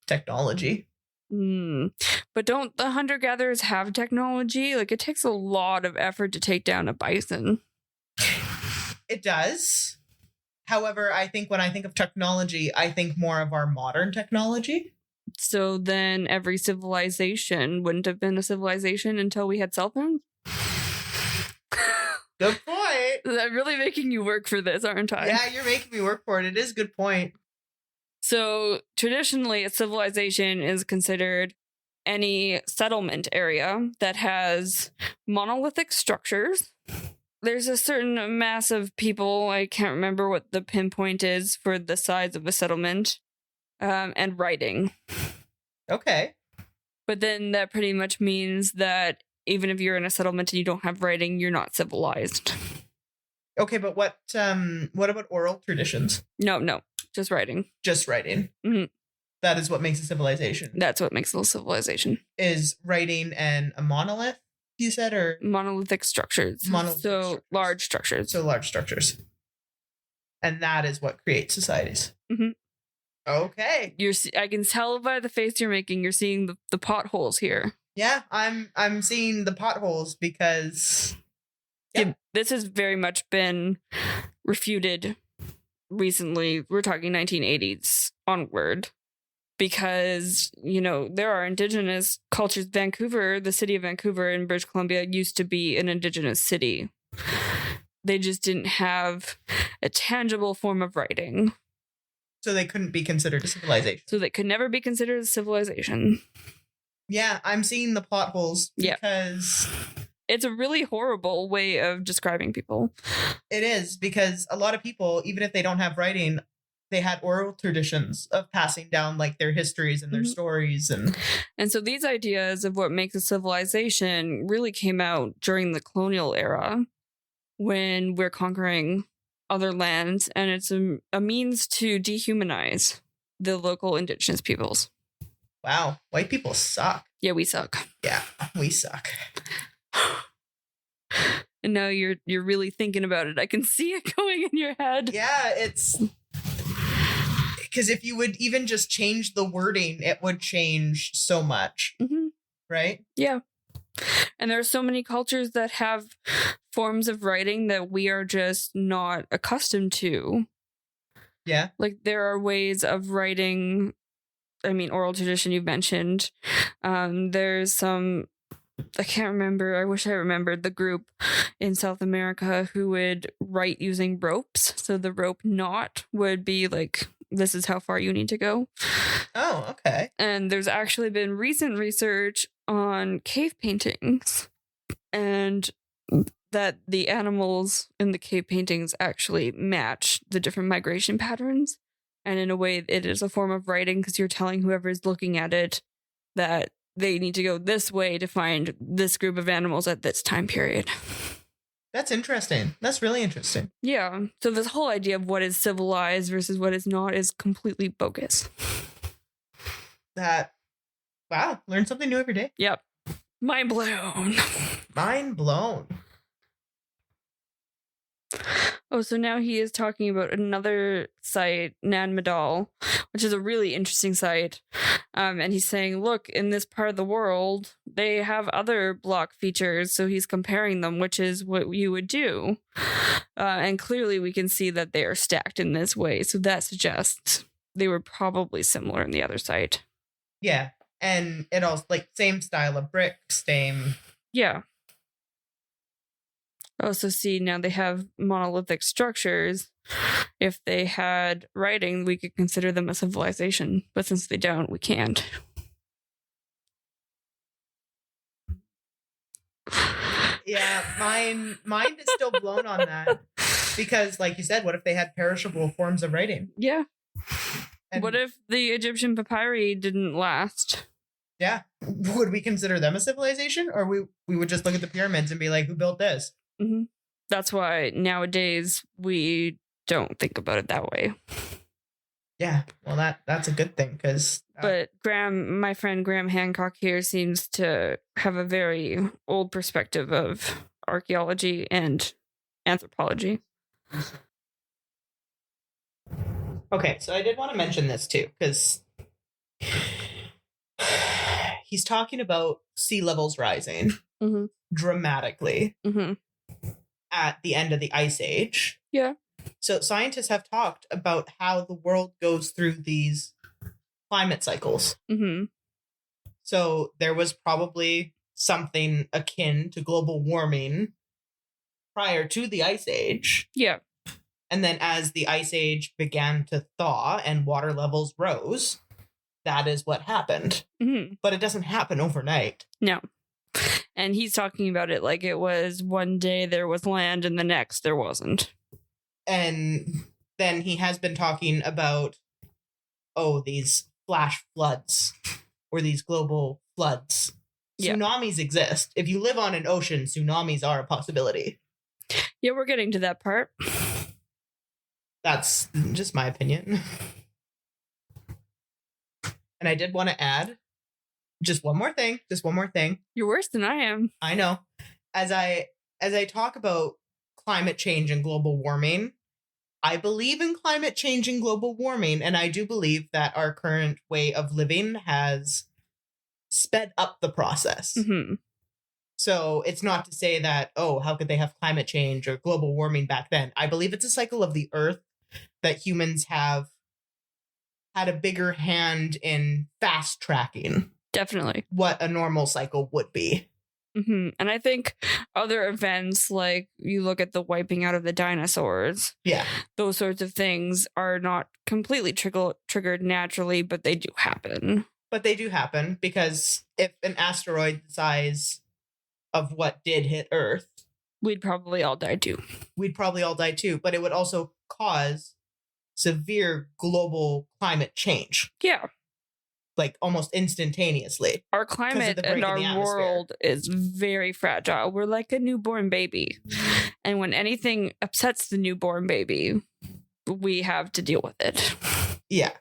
[SPEAKER 1] Technology.
[SPEAKER 2] But don't the hunter-gatherers have technology? Like, it takes a lot of effort to take down a bison.
[SPEAKER 1] It does. However, I think when I think of technology, I think more of our modern technology.
[SPEAKER 2] So then every civilization wouldn't have been a civilization until we had cell phones?
[SPEAKER 1] Good point.
[SPEAKER 2] I'm really making you work for this, aren't I?
[SPEAKER 1] Yeah, you're making me work for it. It is a good point.
[SPEAKER 2] So traditionally, a civilization is considered any settlement area that has monolithic structures. There's a certain mass of people, I can't remember what the pinpoint is for the size of a settlement, and writing.
[SPEAKER 1] Okay.
[SPEAKER 2] But then that pretty much means that even if you're in a settlement and you don't have writing, you're not civilized.
[SPEAKER 1] Okay, but what about oral traditions?
[SPEAKER 2] No, just writing.
[SPEAKER 1] Just writing.
[SPEAKER 2] Mhm.
[SPEAKER 1] That is what makes a civilization.
[SPEAKER 2] That's what makes a civilization.
[SPEAKER 1] Is writing and a monolith, you said, or
[SPEAKER 2] Monolithic structures.
[SPEAKER 1] Monolithic
[SPEAKER 2] so
[SPEAKER 1] structures.
[SPEAKER 2] large structures.
[SPEAKER 1] So large structures. And that is what creates societies.
[SPEAKER 2] Mhm.
[SPEAKER 1] Okay.
[SPEAKER 2] I can tell by the face you're making. You're seeing the potholes here.
[SPEAKER 1] Yeah, I'm seeing the potholes because
[SPEAKER 2] This has very much been refuted recently. We're talking 1980s onward. Because, there are indigenous cultures. Vancouver, the city of Vancouver in British Columbia, used to be an indigenous city. They just didn't have a tangible form of writing.
[SPEAKER 1] so they couldn't be considered a civilization.
[SPEAKER 2] So they could never be considered a civilization.
[SPEAKER 1] Yeah, I'm seeing the potholes because
[SPEAKER 2] It's a really horrible way of describing people.
[SPEAKER 1] it is, because a lot of people, even if they don't have writing, they had oral traditions of passing down like their histories and their
[SPEAKER 2] Mhm.
[SPEAKER 1] stories.
[SPEAKER 2] And so these ideas of what makes a civilization really came out during the colonial era when we're conquering other lands, and it's a means to dehumanize the local indigenous peoples.
[SPEAKER 1] Wow, white people suck.
[SPEAKER 2] Yeah, we suck.
[SPEAKER 1] Yeah, we suck.
[SPEAKER 2] And now you're really thinking about it. I can see it going in your head.
[SPEAKER 1] Yeah, it's because if you would even just change the wording, it would change so much,
[SPEAKER 2] Mm-hmm.
[SPEAKER 1] right?
[SPEAKER 2] Yeah. And there are so many cultures that have forms of writing that we are just not accustomed to.
[SPEAKER 1] Yeah.
[SPEAKER 2] Like there are ways of writing. I mean, oral tradition you've mentioned. There's some, I can't remember. I wish I remembered the group in South America who would write using ropes. So the rope knot would be like, this is how far you need to go.
[SPEAKER 1] Oh, okay.
[SPEAKER 2] And there's actually been recent research on cave paintings and that the animals in the cave paintings actually match the different migration patterns. And in a way, it is a form of writing because you're telling whoever is looking at it that they need to go this way to find this group of animals at this time period.
[SPEAKER 1] That's interesting. That's really interesting.
[SPEAKER 2] Yeah. So this whole idea of what is civilized versus what is not is completely bogus.
[SPEAKER 1] Wow, learn something new every day.
[SPEAKER 2] Yep. Mind blown.
[SPEAKER 1] Mind blown.
[SPEAKER 2] Oh, so now he is talking about another site, Nan Madal, which is a really interesting site. And he's saying, look, in this part of the world, they have other block features. So he's comparing them, which is what you would do. And clearly we can see that they are stacked in this way. So that suggests they were probably similar in the other site.
[SPEAKER 1] Yeah. And it also, like, same style of brick, same.
[SPEAKER 2] Yeah. Also, see, now they have monolithic structures. If they had writing, we could consider them a civilization. But since they don't, we can't.
[SPEAKER 1] Yeah, mind is still blown on that. Because, like you said, what if they had perishable forms of writing?
[SPEAKER 2] Yeah.
[SPEAKER 1] And
[SPEAKER 2] What if the Egyptian papyri didn't last?
[SPEAKER 1] Yeah. Would we consider them a civilization? Or we would just look at the pyramids and be like, who built this?
[SPEAKER 2] Mm-hmm. That's why nowadays we don't think about it that way.
[SPEAKER 1] Yeah. Well, that's a good thing because.
[SPEAKER 2] But my friend Graham Hancock here seems to have a very old perspective of archaeology and anthropology.
[SPEAKER 1] Okay, so I did want to mention this too, because he's talking about sea levels rising dramatically
[SPEAKER 2] Mm-hmm.
[SPEAKER 1] at the end of the Ice Age.
[SPEAKER 2] Yeah.
[SPEAKER 1] So scientists have talked about how the world goes through these climate cycles.
[SPEAKER 2] Mm-hmm.
[SPEAKER 1] So there was probably something akin to global warming prior to the Ice Age.
[SPEAKER 2] Yeah.
[SPEAKER 1] And then as the Ice Age began to thaw and water levels rose, that is what happened.
[SPEAKER 2] Mm-hmm.
[SPEAKER 1] But it doesn't happen overnight.
[SPEAKER 2] No. And he's talking about it like it was one day there was land and the next there wasn't.
[SPEAKER 1] And then he has been talking about, these flash floods or these global floods.
[SPEAKER 2] Yeah.
[SPEAKER 1] Tsunamis exist. If you live on an ocean, tsunamis are a possibility.
[SPEAKER 2] Yeah, we're getting to that part.
[SPEAKER 1] That's just my opinion. And I did want to add just one more thing.
[SPEAKER 2] You're worse than I am.
[SPEAKER 1] I know. As I talk about climate change and global warming, I believe in climate change and global warming, and I do believe that our current way of living has sped up the process.
[SPEAKER 2] Mm-hmm.
[SPEAKER 1] So it's not to say that, how could they have climate change or global warming back then? I believe it's a cycle of the earth that humans have had a bigger hand in fast tracking.
[SPEAKER 2] Definitely.
[SPEAKER 1] What a normal cycle would be.
[SPEAKER 2] Mm-hmm. And I think other events, like you look at the wiping out of the dinosaurs,
[SPEAKER 1] Yeah.
[SPEAKER 2] those sorts of things are not completely triggered naturally, but they do happen.
[SPEAKER 1] But they do happen because if an asteroid the size of what did hit Earth,
[SPEAKER 2] we'd probably all die too.
[SPEAKER 1] But it would also cause severe global climate change.
[SPEAKER 2] Yeah.
[SPEAKER 1] Like almost instantaneously.
[SPEAKER 2] Our climate and our world is very fragile. We're like a newborn baby. And when anything upsets the newborn baby, we have to deal with it.
[SPEAKER 1] Yeah.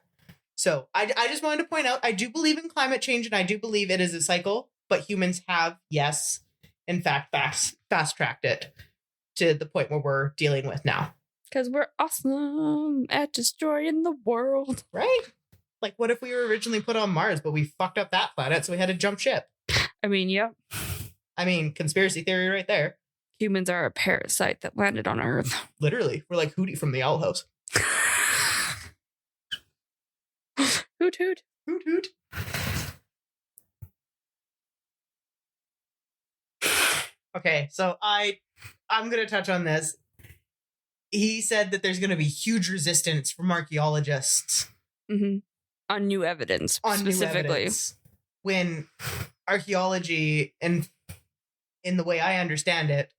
[SPEAKER 1] So I just wanted to point out, I do believe in climate change and I do believe it is a cycle, but humans have, yes, in fact, fast-tracked it to the point where we're dealing with now.
[SPEAKER 2] Because we're awesome at destroying the world.
[SPEAKER 1] Right? Like, what if we were originally put on Mars, but we fucked up that planet, so we had to jump ship?
[SPEAKER 2] I mean, yep.
[SPEAKER 1] Conspiracy theory right there.
[SPEAKER 2] Humans are a parasite that landed on Earth.
[SPEAKER 1] Literally. We're like Hootie from the Owl House.
[SPEAKER 2] Hoot hoot.
[SPEAKER 1] Hoot hoot. Okay, so I'm going to touch on this. He said that there's going to be huge resistance from archaeologists.
[SPEAKER 2] Mm-hmm. On new evidence, specifically.
[SPEAKER 1] When archaeology, and in the way I understand it,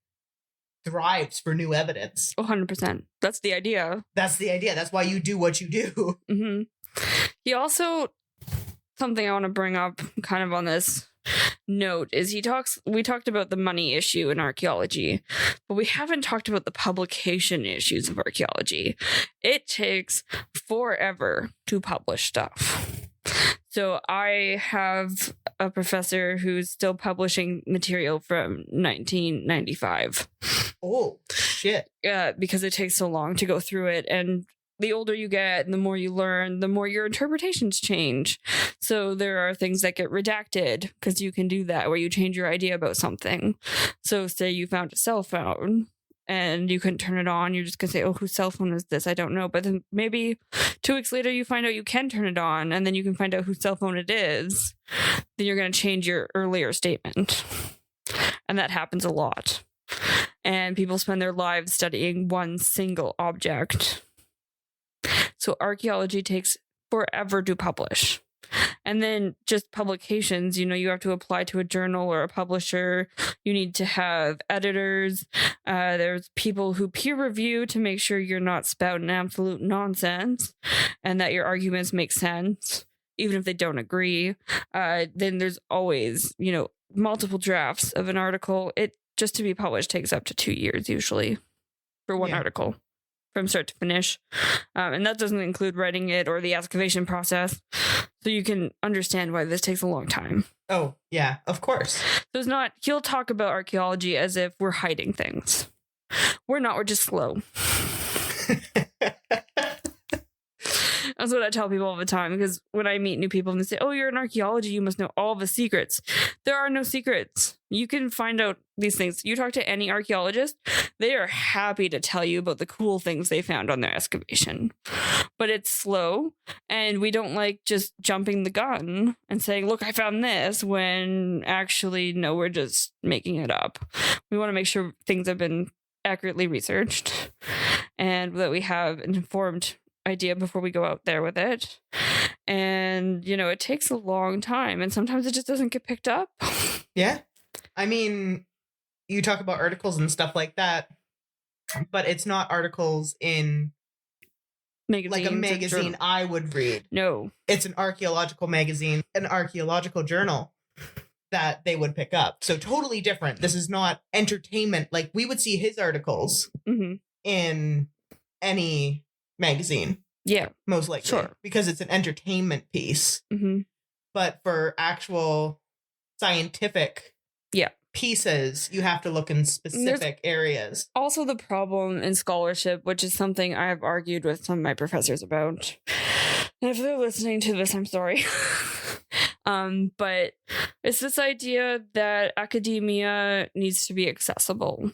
[SPEAKER 1] thrives for new evidence.
[SPEAKER 2] 100%. That's the idea.
[SPEAKER 1] That's why you do what you do.
[SPEAKER 2] Mm-hmm. He also, something I want to bring up kind of on this note is we talked about the money issue in archaeology, but we haven't talked about the publication issues of archaeology. It takes forever to publish stuff. So I have a professor who's still publishing material from 1995.
[SPEAKER 1] Oh, shit.
[SPEAKER 2] Because it takes so long to go through it, and the older you get and the more you learn, the more your interpretations change. So there are things that get redacted because you can do that where you change your idea about something. So say you found a cell phone and you couldn't turn it on. You're just going to say, whose cell phone is this? I don't know. But then maybe 2 weeks later you find out you can turn it on, and then you can find out whose cell phone it is. Then you're going to change your earlier statement. And that happens a lot. And people spend their lives studying one single object. So archaeology takes forever to publish. And then just publications, you have to apply to a journal or a publisher. You need to have editors. There's people who peer review to make sure you're not spouting absolute nonsense and that your arguments make sense, even if they don't agree. Then there's always, multiple drafts of an article. It just to be published takes up to 2 years usually for one article. From start to finish. And that doesn't include writing it or the excavation process. So you can understand why this takes a long time.
[SPEAKER 1] Oh, yeah, of course.
[SPEAKER 2] So he'll talk about archaeology as if we're hiding things. We're not, we're just slow. That's what I tell people all the time, because when I meet new people and they say, oh, you're in archaeology, you must know all the secrets. There are no secrets. You can find out these things. You talk to any archaeologist, they are happy to tell you about the cool things they found on their excavation. But it's slow, and we don't like just jumping the gun and saying, look, I found this, when actually, no, we're just making it up. We want to make sure things have been accurately researched and that we have an informed idea before we go out there with it. And, you know, it takes a long time, and sometimes it just doesn't get picked up.
[SPEAKER 1] Yeah. I mean, you talk about articles and stuff like that, but it's not articles in like a magazine I would read.
[SPEAKER 2] No.
[SPEAKER 1] It's an archaeological magazine, an archaeological journal that they would pick up. So totally different. This is not entertainment. Like, we would see his articles in any magazine.
[SPEAKER 2] Yeah.
[SPEAKER 1] Most likely.
[SPEAKER 2] Sure.
[SPEAKER 1] Because it's an entertainment piece. But for actual scientific pieces, you have to look in specific areas. Also,
[SPEAKER 2] the problem in scholarship, which is something I have argued with some of my professors about. And if they're listening to this, I'm sorry. But it's this idea that academia needs to be accessible.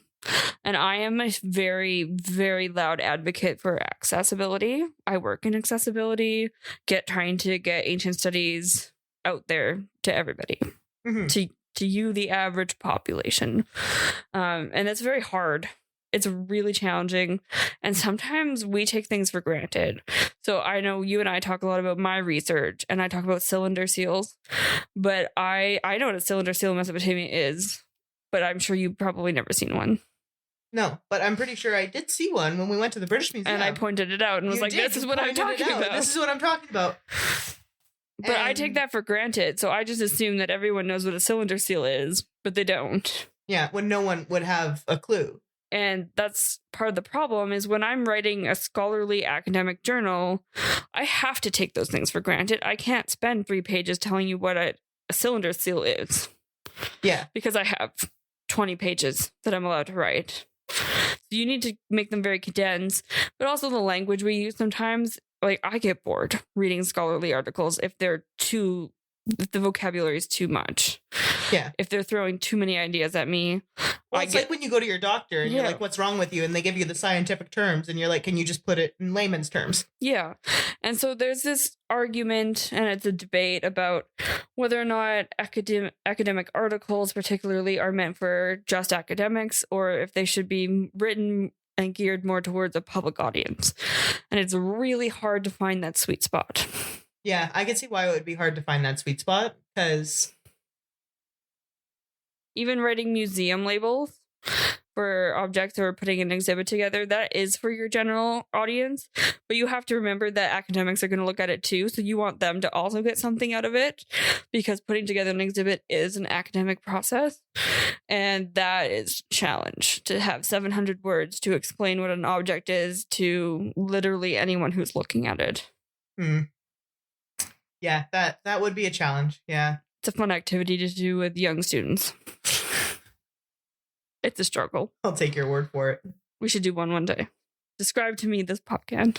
[SPEAKER 2] And I am a very, very loud advocate for accessibility. I work in accessibility, trying to get ancient studies out there to everybody, to you, the average population. And it's very hard. It's really challenging. And sometimes we take things for granted. So I know you and I talk a lot about my research, and I talk about cylinder seals. But I know what a cylinder seal in Mesopotamia is, but I'm sure you've probably never seen one.
[SPEAKER 1] No, but I'm pretty sure I did see one when we went to the British Museum.
[SPEAKER 2] And I pointed it out and was like, this is what I'm talking about.
[SPEAKER 1] This is what I'm talking about.
[SPEAKER 2] But I take that for granted. So I just assume that everyone knows what a cylinder seal is, but they don't.
[SPEAKER 1] Yeah, when no one would have a clue.
[SPEAKER 2] And that's part of the problem, is when I'm writing a scholarly academic journal, I have to take those things for granted. I can't spend 3 pages telling you what a cylinder seal is.
[SPEAKER 1] Yeah.
[SPEAKER 2] Because I have 20 pages that I'm allowed to write. So you need to make them very condensed, but also the language we use sometimes. Like, I get bored reading scholarly articles if the vocabulary is too much.
[SPEAKER 1] Yeah.
[SPEAKER 2] If they're throwing too many ideas at me.
[SPEAKER 1] Well, it's like when you go to your doctor and you're like, what's wrong with you? And they give you the scientific terms and you're like, can you just put it in layman's terms?
[SPEAKER 2] Yeah. And so there's this argument, and it's a debate about whether or not academic articles particularly are meant for just academics, or if they should be written and geared more towards a public audience. And it's really hard to find that sweet spot.
[SPEAKER 1] Yeah, I can see why it would be hard to find that sweet spot, because
[SPEAKER 2] even writing museum labels for objects or putting an exhibit together, that is for your general audience. But you have to remember that academics are going to look at it too. So you want them to also get something out of it, because putting together an exhibit is an academic process. And that is a challenge, to have 700 words to explain what an object is to literally anyone who's looking at it.
[SPEAKER 1] Yeah, that would be a challenge. Yeah.
[SPEAKER 2] It's a fun activity to do with young students. It's a struggle.
[SPEAKER 1] I'll take your word for it.
[SPEAKER 2] We should do one day. Describe to me this pop can.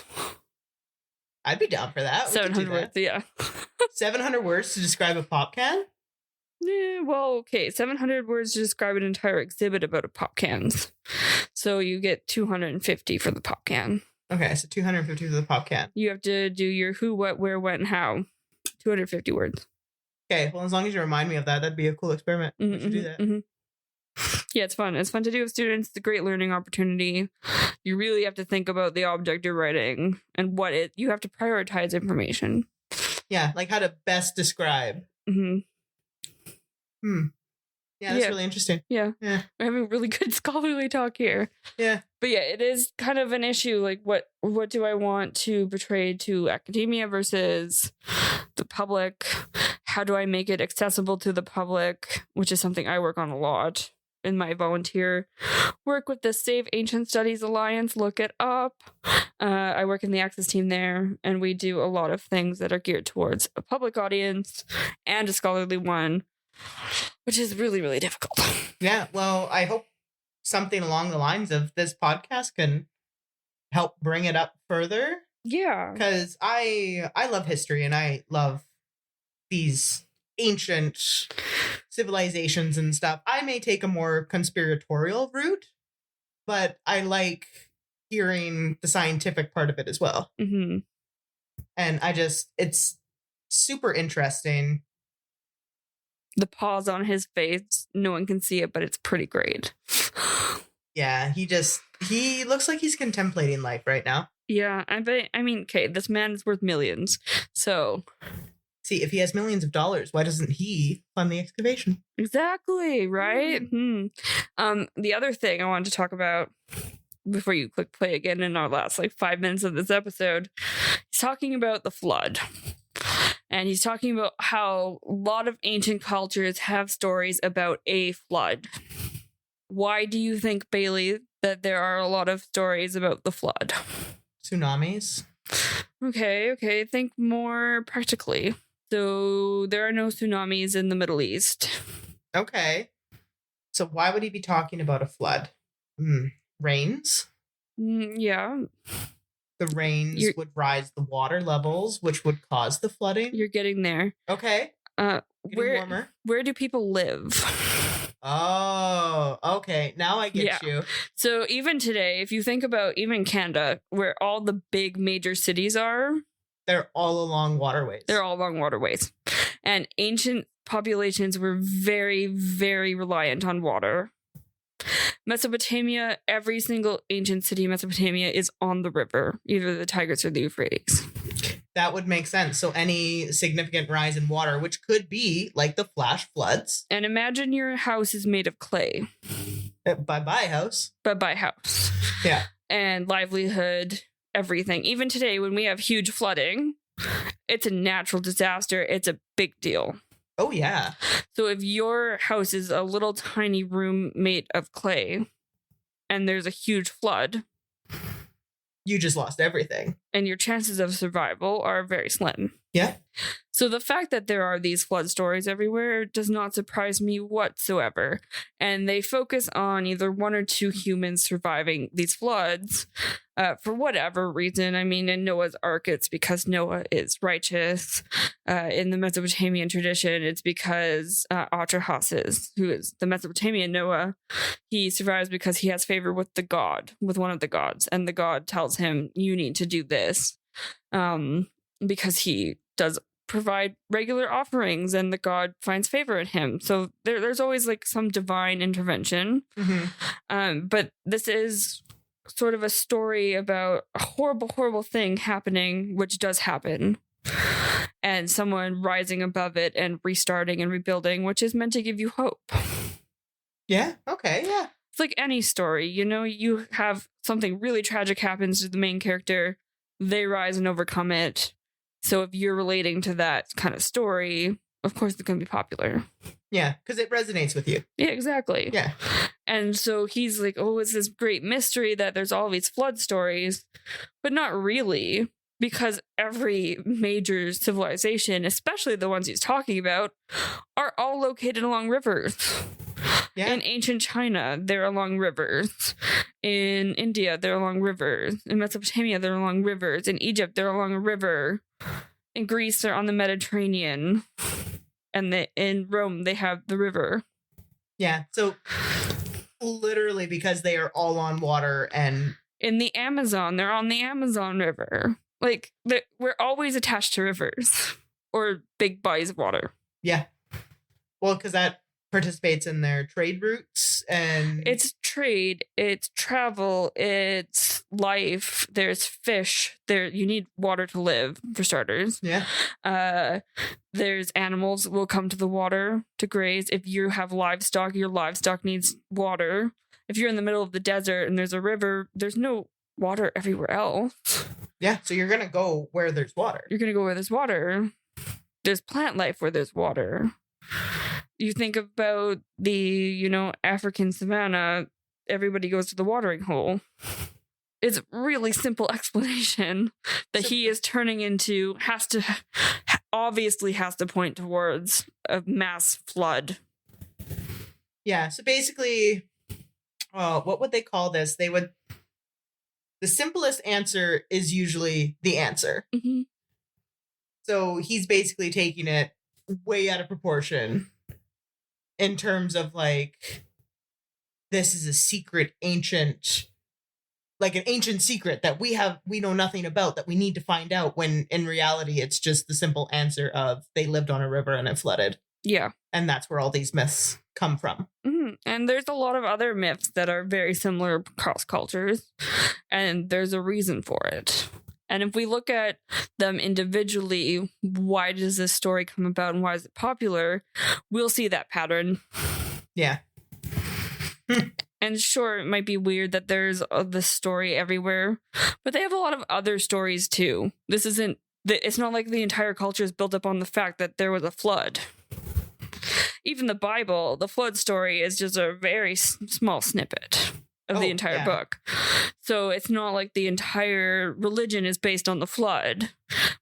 [SPEAKER 1] I'd be down for that.
[SPEAKER 2] 700 words, yeah.
[SPEAKER 1] 700 words to describe a pop can?
[SPEAKER 2] Yeah, well, okay. 700 words to describe an entire exhibit about a pop cans. So you get 250 for the pop can.
[SPEAKER 1] Okay, so 250 for the pop can.
[SPEAKER 2] You have to do your who, what, where, when, how. 250 words.
[SPEAKER 1] Okay, well, as long as you remind me of that, that'd be a cool experiment. We should do that.
[SPEAKER 2] Yeah, it's fun. It's fun to do with students. It's a great learning opportunity. You really have to think about the object you're writing and you have to prioritize information.
[SPEAKER 1] Yeah, like how to best describe. Yeah, that's really interesting.
[SPEAKER 2] Yeah. We're having really good scholarly talk here.
[SPEAKER 1] Yeah.
[SPEAKER 2] But yeah, it is kind of an issue. Like, what do I want to portray to academia versus the public? How do I make it accessible to the public? Which is something I work on a lot in my volunteer work with the Save Ancient Studies Alliance. Look it up. I work in the Access team there, and we do a lot of things that are geared towards a public audience and a scholarly one, which is really, really difficult.
[SPEAKER 1] Yeah, well, I hope something along the lines of this podcast can help bring it up further
[SPEAKER 2] Yeah.
[SPEAKER 1] Because I love history and I love these ancient civilizations and stuff. I may take a more conspiratorial route, but I like hearing the scientific part of it as well.
[SPEAKER 2] Mm-hmm.
[SPEAKER 1] And it's super interesting.
[SPEAKER 2] The pause on his face, no one can see it, but it's pretty great.
[SPEAKER 1] Yeah, he looks like he's contemplating life right now.
[SPEAKER 2] Yeah, I mean, okay, this man is worth millions. So
[SPEAKER 1] See, if he has millions of dollars, why doesn't he fund the excavation?
[SPEAKER 2] exactly, right? The other thing I wanted to talk about before you click play again in our last 5 minutes of this episode, he's talking about the flood. And he's talking about how a lot of ancient cultures have stories about a flood. Why do you think, Bailey, that there are a lot of stories about the flood?
[SPEAKER 1] Tsunamis?
[SPEAKER 2] Okay, think more practically. So there are no tsunamis in the Middle East.
[SPEAKER 1] Okay. So why would he be talking about a flood? Rains?
[SPEAKER 2] Yeah.
[SPEAKER 1] The rains would rise the water levels, which would cause the flooding.
[SPEAKER 2] You're getting there.
[SPEAKER 1] Okay.
[SPEAKER 2] Where do people live?
[SPEAKER 1] Oh, okay. Now I get you.
[SPEAKER 2] So even today, if you think about even Canada, where all the big major cities are,
[SPEAKER 1] they're all along waterways.
[SPEAKER 2] And ancient populations were very, very reliant on water. Mesopotamia, every single ancient city in Mesopotamia is on the river, either the Tigris or the Euphrates.
[SPEAKER 1] That would make sense. So any significant rise in water, which could be like the flash floods.
[SPEAKER 2] And imagine your house is made of clay.
[SPEAKER 1] Bye-bye house.
[SPEAKER 2] Bye-bye house.
[SPEAKER 1] Yeah.
[SPEAKER 2] And livelihood, everything. Even today, when we have huge flooding, it's a natural disaster. It's a big deal.
[SPEAKER 1] Oh, yeah.
[SPEAKER 2] So if your house is a little tiny room made of clay and there's a huge flood,
[SPEAKER 1] you just lost everything.
[SPEAKER 2] And your chances of survival are very slim.
[SPEAKER 1] Yeah.
[SPEAKER 2] So the fact that there are these flood stories everywhere does not surprise me whatsoever. And they focus on either one or two humans surviving these floods for whatever reason. I mean, in Noah's Ark, it's because Noah is righteous. In the Mesopotamian tradition, it's because Atrahasis, who is the Mesopotamian Noah, he survives because he has favor with one of the gods. And the god tells him, you need to do this. Because he does provide regular offerings and the god finds favor in him. So there's always some divine intervention.
[SPEAKER 1] Mm-hmm.
[SPEAKER 2] But this is sort of a story about a horrible, horrible thing happening, which does happen. And someone rising above it and restarting and rebuilding, which is meant to give you hope.
[SPEAKER 1] Yeah. Okay. Yeah.
[SPEAKER 2] It's like any story, you have something really tragic happens to the main character. They rise and overcome it. So if you're relating to that kind of story, of course it's going to be popular.
[SPEAKER 1] Yeah, because it resonates with you.
[SPEAKER 2] Yeah, exactly.
[SPEAKER 1] Yeah.
[SPEAKER 2] And so he's like, oh, it's this great mystery that there's all these flood stories, but not really, because every major civilization, especially the ones he's talking about, are all located along rivers. Yeah. In ancient China, they're along rivers. In India, they're along rivers. In Mesopotamia, they're along rivers. In Egypt, they're along a river. In Greece, they're on the Mediterranean. And in Rome, they have the river.
[SPEAKER 1] Yeah, so literally because they are all on water. And
[SPEAKER 2] in the Amazon, they're on the Amazon River. We're always attached to rivers or big bodies of water.
[SPEAKER 1] Yeah. Well, because that participates in their trade routes and
[SPEAKER 2] it's trade, it's travel, it's life. There's fish. You need water to live, for starters.
[SPEAKER 1] Yeah.
[SPEAKER 2] There's animals will come to the water to graze. If you have livestock, your livestock needs water. If you're in the middle of the desert and there's a river, there's no water everywhere else.
[SPEAKER 1] Yeah, so you're gonna go where there's water.
[SPEAKER 2] You're gonna go where there's water. There's plant life where there's water. You think about the, African savanna, everybody goes to the watering hole. It's a really simple explanation that he is turning into obviously has to point towards a mass flood.
[SPEAKER 1] Yeah, so basically, what would they call this? They would the simplest answer is usually the answer.
[SPEAKER 2] Mhm.
[SPEAKER 1] So he's basically taking it way out of proportion in terms of like, this is a secret ancient, like an ancient secret that we know nothing about, that we need to find out, when in reality it's just the simple answer of they lived on a river and it flooded.
[SPEAKER 2] Yeah.
[SPEAKER 1] And that's where all these myths come from.
[SPEAKER 2] Mhm. And there's a lot of other myths that are very similar across cultures, and there's a reason for it. And if we look at them individually, why does this story come about and why is it popular? We'll see that pattern.
[SPEAKER 1] Yeah.
[SPEAKER 2] And sure, it might be weird that there's this story everywhere, but they have a lot of other stories too. It's not like the entire culture is built up on the fact that there was a flood. Even the Bible, the flood story is just a very small snippet of the entire book. So it's not like the entire religion is based on the flood.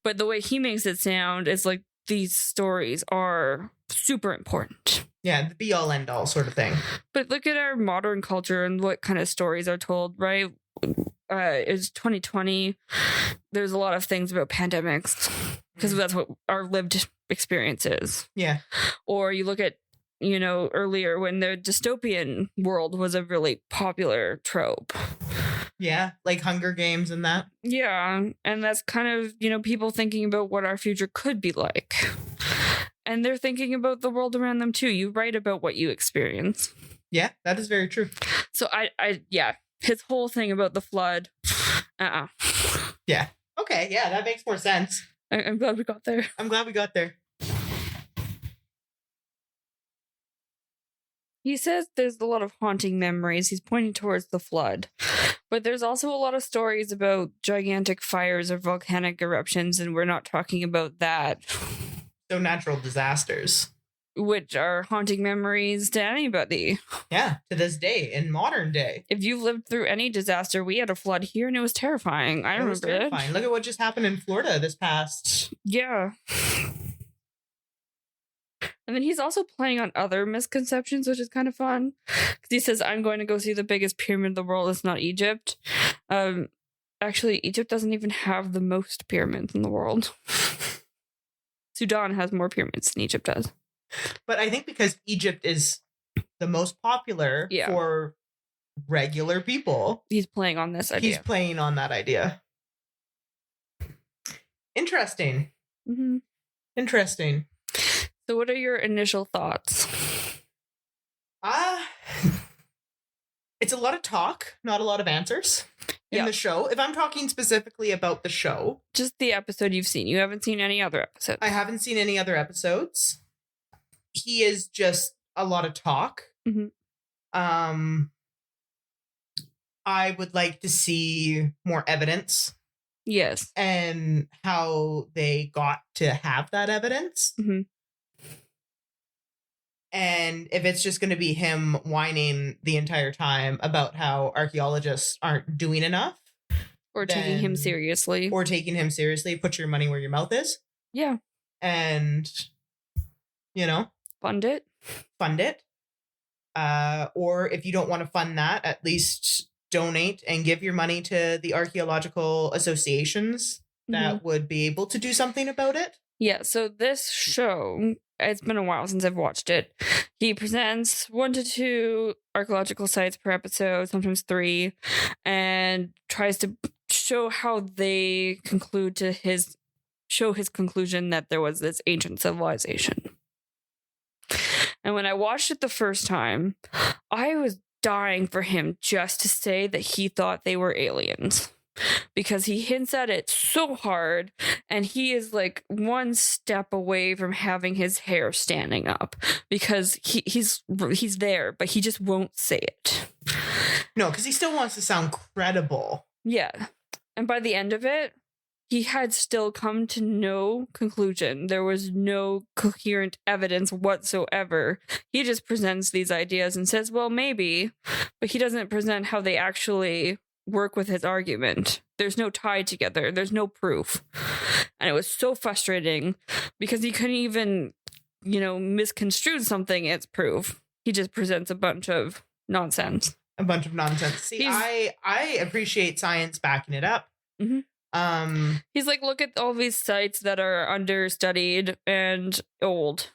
[SPEAKER 2] But the way he makes it sound is like these stories are super important.
[SPEAKER 1] Yeah, the be all end all sort of thing.
[SPEAKER 2] But look at our modern culture and what kind of stories are told, right? It's 2020. There's a lot of things about pandemics because that's what our lived experience is.
[SPEAKER 1] Yeah.
[SPEAKER 2] Or you look at, earlier when the dystopian world was a really popular trope.
[SPEAKER 1] Yeah, like Hunger Games and that.
[SPEAKER 2] Yeah, and that's kind of, people thinking about what our future could be like. And they're thinking about the world around them too. You write about what you experience.
[SPEAKER 1] Yeah, that is very true.
[SPEAKER 2] So yeah, his whole thing about the flood.
[SPEAKER 1] Yeah. Okay, yeah, that makes more sense.
[SPEAKER 2] I'm glad we got there.
[SPEAKER 1] I'm glad we got there.
[SPEAKER 2] He says there's a lot of haunting memories. He's pointing towards the flood. But there's also a lot of stories about gigantic fires or volcanic eruptions, and we're not talking about that.
[SPEAKER 1] So natural disasters.
[SPEAKER 2] Which are haunting memories to anybody.
[SPEAKER 1] Yeah, to this day, in modern day.
[SPEAKER 2] If you've lived through any disaster, we had a flood here and it was terrifying. I remember it.
[SPEAKER 1] Look at what just happened in Florida this past.
[SPEAKER 2] Yeah. And then he's also playing on other misconceptions, which is kind of fun. Because he says, I'm going to go see the biggest pyramid in the world. It's not Egypt. Actually, Egypt doesn't even have the most pyramids in the world. Sudan has more pyramids than Egypt does.
[SPEAKER 1] But I think because Egypt is the most popular for regular people.
[SPEAKER 2] He's playing on this idea.
[SPEAKER 1] He's playing on that idea. Interesting.
[SPEAKER 2] Mm-hmm.
[SPEAKER 1] Interesting.
[SPEAKER 2] So what are your initial thoughts?
[SPEAKER 1] It's a lot of talk, not a lot of answers in the show. If I'm talking specifically about the show.
[SPEAKER 2] Just the episode you've seen. You haven't seen any other episodes.
[SPEAKER 1] I haven't seen any other episodes. He is just a lot of talk.
[SPEAKER 2] Mm-hmm.
[SPEAKER 1] I would like to see more evidence.
[SPEAKER 2] Yes.
[SPEAKER 1] And how they got to have that evidence.
[SPEAKER 2] Mm-hmm.
[SPEAKER 1] And if it's just going to be him whining the entire time about how archaeologists aren't doing enough.
[SPEAKER 2] Or taking him seriously.
[SPEAKER 1] Put your money where your mouth is.
[SPEAKER 2] Yeah.
[SPEAKER 1] And,
[SPEAKER 2] fund it.
[SPEAKER 1] Or if you don't want to fund that, at least donate and give your money to the archaeological associations that would be able to do something about it.
[SPEAKER 2] Yeah, so this show, it's been a while since I've watched it. He presents 1 to 2 archaeological sites per episode, sometimes 3, and tries to show how they conclude to his conclusion that there was this ancient civilization. And when I watched it the first time, I was dying for him just to say that he thought they were aliens. Because he hints at it so hard, and he is like one step away from having his hair standing up because he's there, but he just won't say it.
[SPEAKER 1] No, because he still wants to sound credible.
[SPEAKER 2] Yeah. And by the end of it, he had still come to no conclusion. There was no coherent evidence whatsoever. He just presents these ideas and says, well, maybe, but he doesn't present how they actually work with his argument. There's no tie together. There's no proof. And it was so frustrating because he couldn't even, misconstrue something as proof. He just presents a bunch of nonsense.
[SPEAKER 1] a bunch of nonsense. See, I appreciate science backing it up.
[SPEAKER 2] Mm-hmm. He's like, look at all these sites that are understudied and old.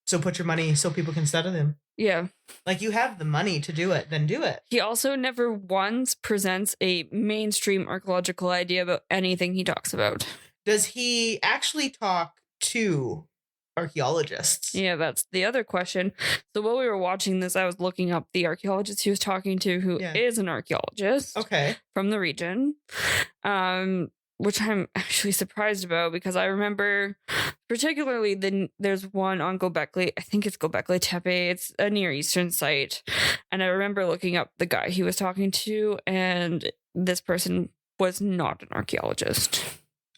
[SPEAKER 1] So put your money so people can study them.
[SPEAKER 2] Yeah.
[SPEAKER 1] Like, you have the money to do it, then do it.
[SPEAKER 2] He also never once presents a mainstream archaeological idea about anything he talks about.
[SPEAKER 1] Does he actually talk to archaeologists?
[SPEAKER 2] Yeah, that's the other question. So while we were watching this, I was looking up the archaeologist he was talking to, who is an archaeologist from the region, which I'm actually surprised about, because I remember particularly there's one on Göbekli. I think it's Göbekli Tepe. It's a Near Eastern site. And I remember looking up the guy he was talking to, and this person was not an archaeologist.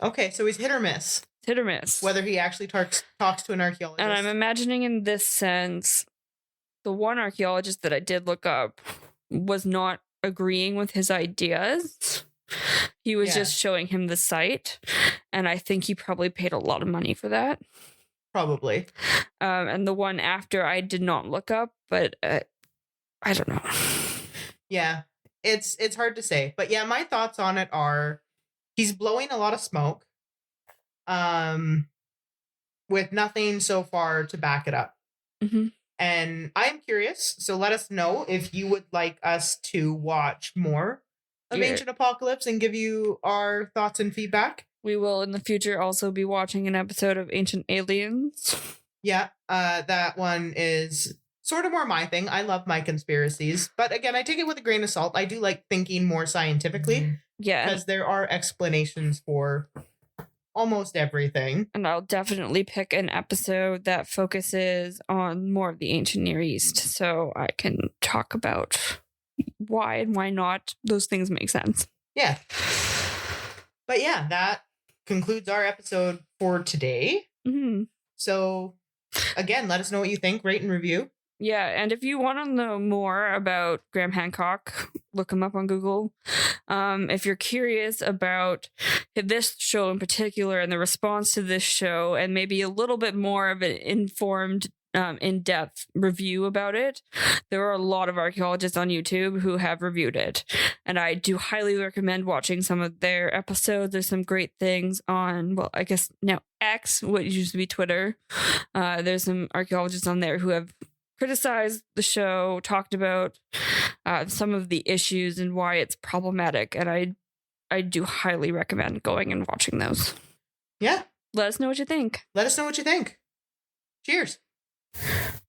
[SPEAKER 1] Okay, so he's hit or miss.
[SPEAKER 2] Hit or miss.
[SPEAKER 1] Whether he actually talks to an archaeologist.
[SPEAKER 2] And I'm imagining in this sense, the one archaeologist that I did look up was not agreeing with his ideas. He was just showing him the site. And I think he probably paid a lot of money for that.
[SPEAKER 1] Probably.
[SPEAKER 2] And the one after I did not look up, but I don't know.
[SPEAKER 1] Yeah, it's hard to say. But yeah, my thoughts on it are he's blowing a lot of smoke. With nothing so far to back it up.
[SPEAKER 2] Mm-hmm.
[SPEAKER 1] And I'm curious, so let us know if you would like us to watch more of Ancient Apocalypse and give you our thoughts and feedback.
[SPEAKER 2] We will in the future also be watching an episode of Ancient Aliens.
[SPEAKER 1] Yeah, that one is sort of more my thing. I love my conspiracies, but again, I take it with a grain of salt. I do like thinking more scientifically.
[SPEAKER 2] Yeah.
[SPEAKER 1] Because there are explanations for almost everything.
[SPEAKER 2] And I'll definitely pick an episode that focuses on more of the ancient Near East, so I can talk about why and why not those things make sense.
[SPEAKER 1] Yeah. But yeah, that concludes our episode for today.
[SPEAKER 2] Mm-hmm.
[SPEAKER 1] So again, let us know what you think, rate and review.
[SPEAKER 2] Yeah, and if you want to know more about Graham Hancock, look him up on Google. If you're curious about this show in particular and the response to this show, and maybe a little bit more of an informed, in-depth review about it, there are a lot of archaeologists on YouTube who have reviewed it. And I do highly recommend watching some of their episodes. There's some great things on, well, I guess now X, what used to be Twitter. There's some archaeologists on there who have criticized the show, talked about some of the issues and why it's problematic, and I do highly recommend going and watching those.
[SPEAKER 1] Yeah.
[SPEAKER 2] Let us know what you think.
[SPEAKER 1] Let us know what you think. Cheers.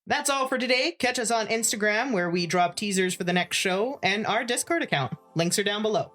[SPEAKER 1] That's all for today. Catch us on Instagram, where we drop teasers for the next show, and our Discord account. Links are down below.